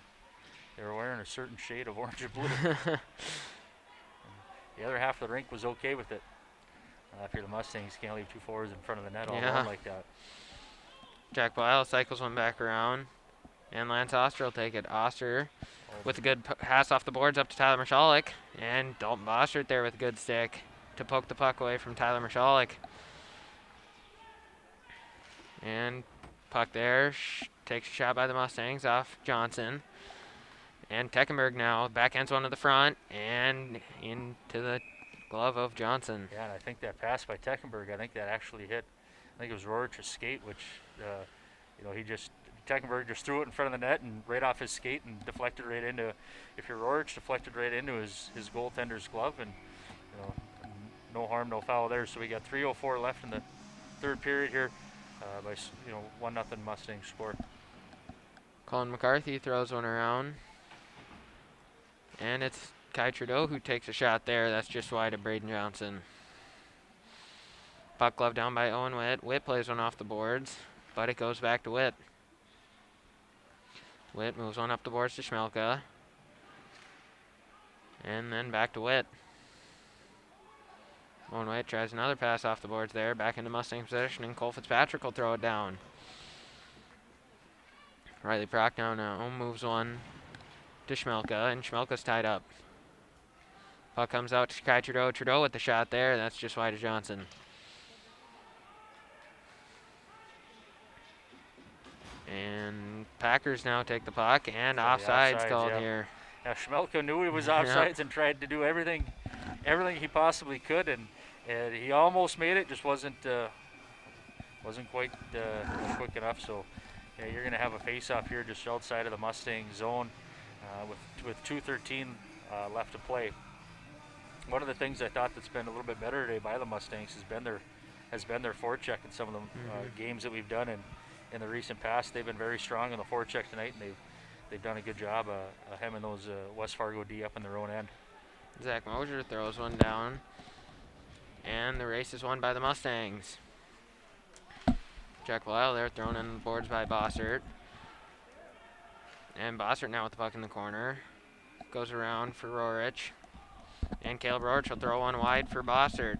they were wearing a certain shade of orange and blue. The other half of the rink was okay with it. If you're the Mustangs, you can't leave two forwards in front of the net all alone like that. Jack Belisle cycles one back around, and Lance Oster will take it. Oster with a good pass off the boards up to Tyler Mashalik, and Dalton Bossert there with a good stick to poke the puck away from Tyler Mashalik. And puck there, takes a shot by the Mustangs off Johnson. And Teckenberg now backhands one to the front and into the glove of Johnson. Yeah, and I think that pass by Teckenberg, I think that actually hit think it was Rorich's skate, which you know, Teckenberg just threw it in front of the net and right off his skate and deflected right into, if you're Rorich, deflected right into his goaltender's glove, and you know, no harm, no foul there. So we got 3:04 left in the third period here, by 1-0 Mustangs score. Colin McCarthy throws one around, and it's Kai Trudeau who takes a shot there. That's just wide of Braden Johnson. Puck glove down by Owen Witt. Witt plays one off the boards, but it goes back to Witt. Witt moves one up the boards to Schmelka. And then back to Witt. Owen Witt tries another pass off the boards there, back into Mustang possession, and Cole Fitzpatrick will throw it down. Riley Prochnow now moves one to Schmelka, and Schmelka's tied up. Puck comes out to Kai Trudeau. Trudeau with the shot there. That's just wide of Johnson. And Packers now take the puck, and offsides called here. Now Schmelka knew he was offsides and tried to do everything he possibly could, and he almost made it. Just wasn't quite quick enough. So yeah, you're going to have a face-off here just outside of the Mustang zone, with 2:13 left to play. One of the things I thought that's been a little bit better today by the Mustangs has been their forecheck in some of the games that we've done in the recent past. They've been very strong on the forecheck tonight, and they've done a good job of hemming those West Fargo D up in their own end. Zach Mosier throws one down, and the race is won by the Mustangs. Jack Lyle there thrown in the boards by Bossert. And Bossert now with the puck in the corner. Goes around for Rorich. And Caleb Rorich will throw one wide for Bossert.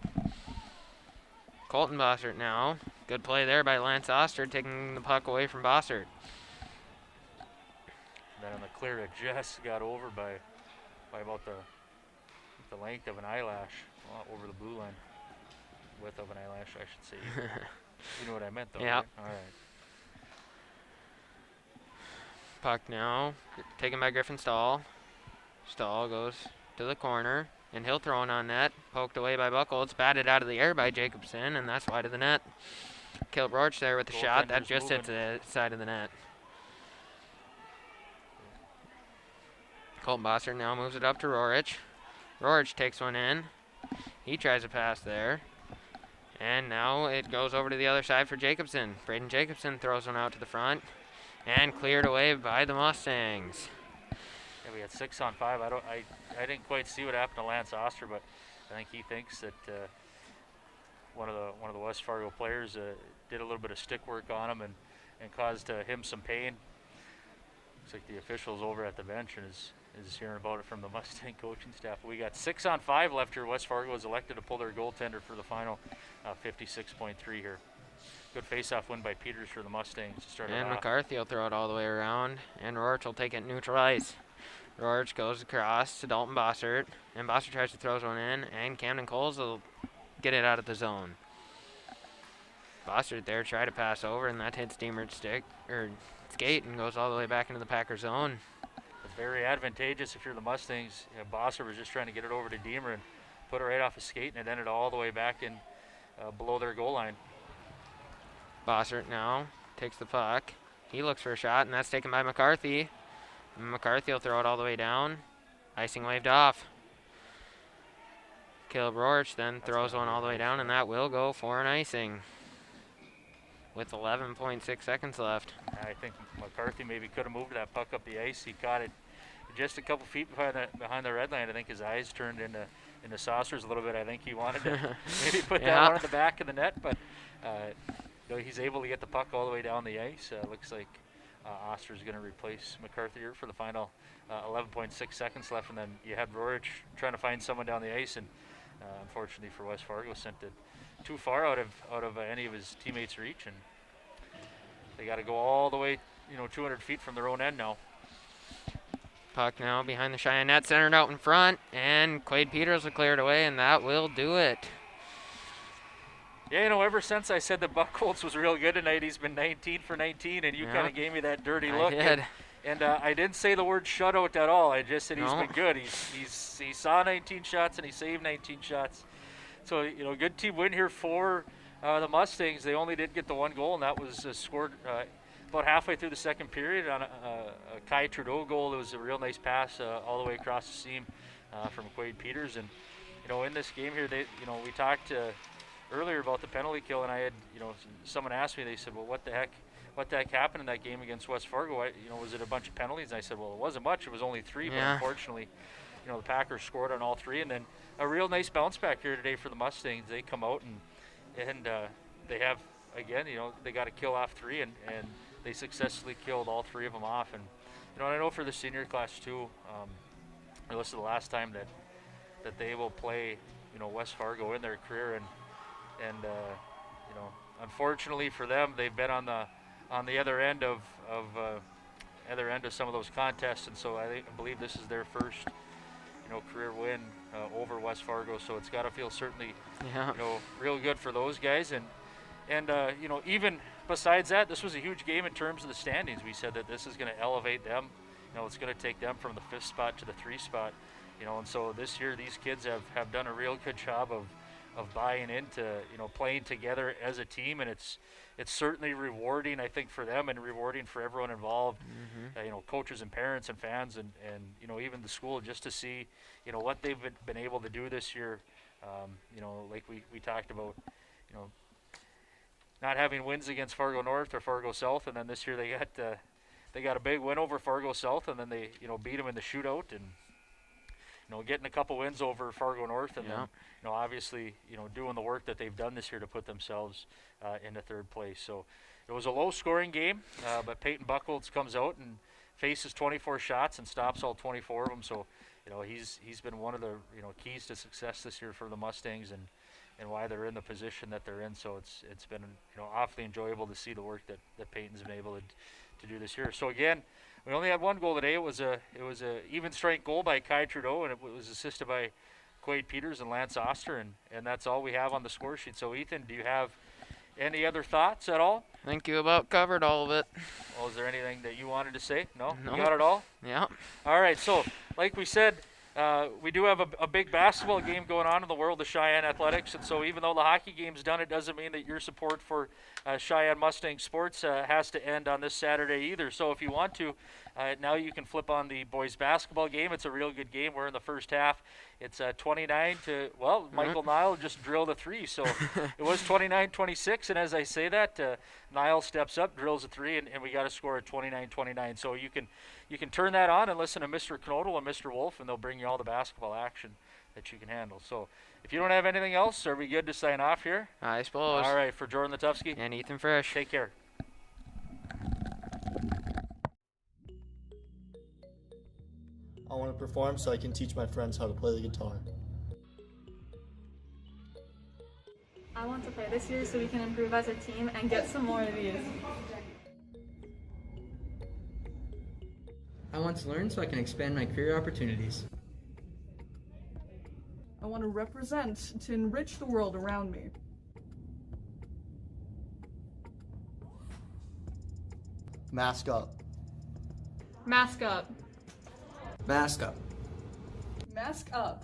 Colton Bossert now. Good play there by Lance Oster, taking the puck away from Bossert. Then on the clear, it just got over by about the length of an eyelash, over the blue line. Width of an eyelash, I should say. You know what I meant, though. Yeah. Right? All right. Puck now taken by Griffin Stahl. Stahl goes to the corner, and he'll throw it on net. Poked away by Buckle. It's batted out of the air by Jacobson, and that's wide of the net. Caleb Rorich there with the shot. That just hits the side of the net. Colton Bossert now moves it up to Rorich. Rorich takes one in. He tries a pass there. And now it goes over to the other side for Jacobson. Braden Jacobson throws one out to the front and cleared away by the Mustangs. Yeah, we had 6 on 5. I didn't quite see what happened to Lance Oster, but I think he thinks that one of the West Fargo players did a little bit of stick work on him and caused him some pain. Looks like the officials over at the bench and is hearing about it from the Mustang coaching staff. We got 6 on 5 left here. West Fargo is elected to pull their goaltender for the final 56.3 here. Good face-off win by Peters for the Mustangs to start it off. And McCarthy will throw it all the way around, and Rorich will take it neutral ice. Rorich goes across to Dalton Bossert, and Bossert tries to throw one in, and Camden Coles will get it out of the zone. Bossert there tried to pass over, and that hits Deemer's skate and goes all the way back into the Packer zone. Very advantageous if you're the Mustangs. Bossert was just trying to get it over to Deemer and put it right off his skate, and it ended all the way back in below their goal line. Bossert now takes the puck. He looks for a shot, and that's taken by McCarthy. McCarthy will throw it all the way down. Icing waved off. Caleb Rorich then throws one all the way down, and that will go for an icing with 11.6 seconds left. I think McCarthy maybe could have moved that puck up the ice. He caught it just a couple feet behind the red line. I think his eyes turned into saucers a little bit. I think he wanted to maybe put that one in the back of the net, but he's able to get the puck all the way down the ice. Looks like Oster's going to replace McCarthy here for the final 11.6 seconds left, and then you had Rorich trying to find someone down the ice, and unfortunately for West Fargo, sent it too far out of any of his teammates' reach, and they got to go all the way 200 feet from their own end now. Puck now behind the Cheyenne net, centered out in front, and Quade Peters will clear it away, and that will do it. Yeah, ever since I said that Buck Colts was real good tonight, he's been 19 for 19, and you kind of gave me that dirty look. I did. And I didn't say the word shutout at all. I just said he's been good. He saw 19 shots, and he saved 19 shots. So, good team win here. 4 The Mustangs, they only did get the one goal, and that was scored about halfway through the second period on a Kai Trudeau goal. It was a real nice pass all the way across the seam from Quade Peters. And in this game here, we talked earlier about the penalty kill, and I had someone asked me, they said, well, what the heck happened in that game against West Fargo? Was it a bunch of penalties? And I said, well, it wasn't much. It was only 3, but unfortunately, the Packers scored on all 3, and then a real nice bounce back here today for the Mustangs. They come out and they have, again, they got to kill off 3, and they successfully killed all 3 of them off. And I know for the senior class too, this is the last time that they will play West Fargo in their career, and unfortunately for them, they've been on the other end of some of those contests, and so I believe this is their first career win over West Fargo. So it's got to feel certainly real good for those guys, and even besides that, this was a huge game in terms of the standings. We said that this is going to elevate them. It's going to take them from the 5th spot to the 3 spot. And so this year these kids have done a real good job of buying into playing together as a team, and it's certainly rewarding, I think, for them, and rewarding for everyone involved. Coaches and parents and fans, and even the school, just to see what they've been able to do this year. Like we talked about, not having wins against Fargo North or Fargo South, and then this year they got a big win over Fargo South, and then they beat them in the shootout, and getting a couple wins over Fargo North, and then obviously doing the work that they've done this year to put themselves into 3rd place. So it was a low-scoring game, but Peyton Buchholz comes out and faces 24 shots and stops all 24 of them. So he's been one of the keys to success this year for the Mustangs, and why they're in the position that they're in. So it's been awfully enjoyable to see the work that Peyton's been able to do this year. So again, we only had one goal today. It was a even strength goal by Kai Trudeau, and it was assisted by Quade Peters and Lance Oster, and that's all we have on the score sheet. So Ethan, do you have any other thoughts at all? I think you about covered all of it. Well, is there anything that you wanted to say? No? You got it all? Yeah. All right, so like we said, we do have a big basketball game going on in the world of Cheyenne athletics, and so even though the hockey game's done, it doesn't mean that your support for Cheyenne Mustang sports has to end on this Saturday either. So if you want to, now you can flip on the boys basketball game. It's a real good game. We're in the first half. It's 29 to, well, Michael Nile just drilled a 3, so it was 29-26, and as I say that, Nile steps up, drills a 3, and we got to score at 29-29. So you can turn that on and listen to Mr. Knodel and Mr. Wolf, and they'll bring you all the basketball action that you can handle. So if you don't have anything else, are we good to sign off here? I suppose. All right, for Jordan Latufsky and Ethan Fresh. Take care. I want to perform so I can teach my friends how to play the guitar. I want to play this year so we can improve as a team and get some more of these. I want to learn so I can expand my career opportunities. I want to represent to enrich the world around me. Mask up. Mask up. Mask up. Mask up.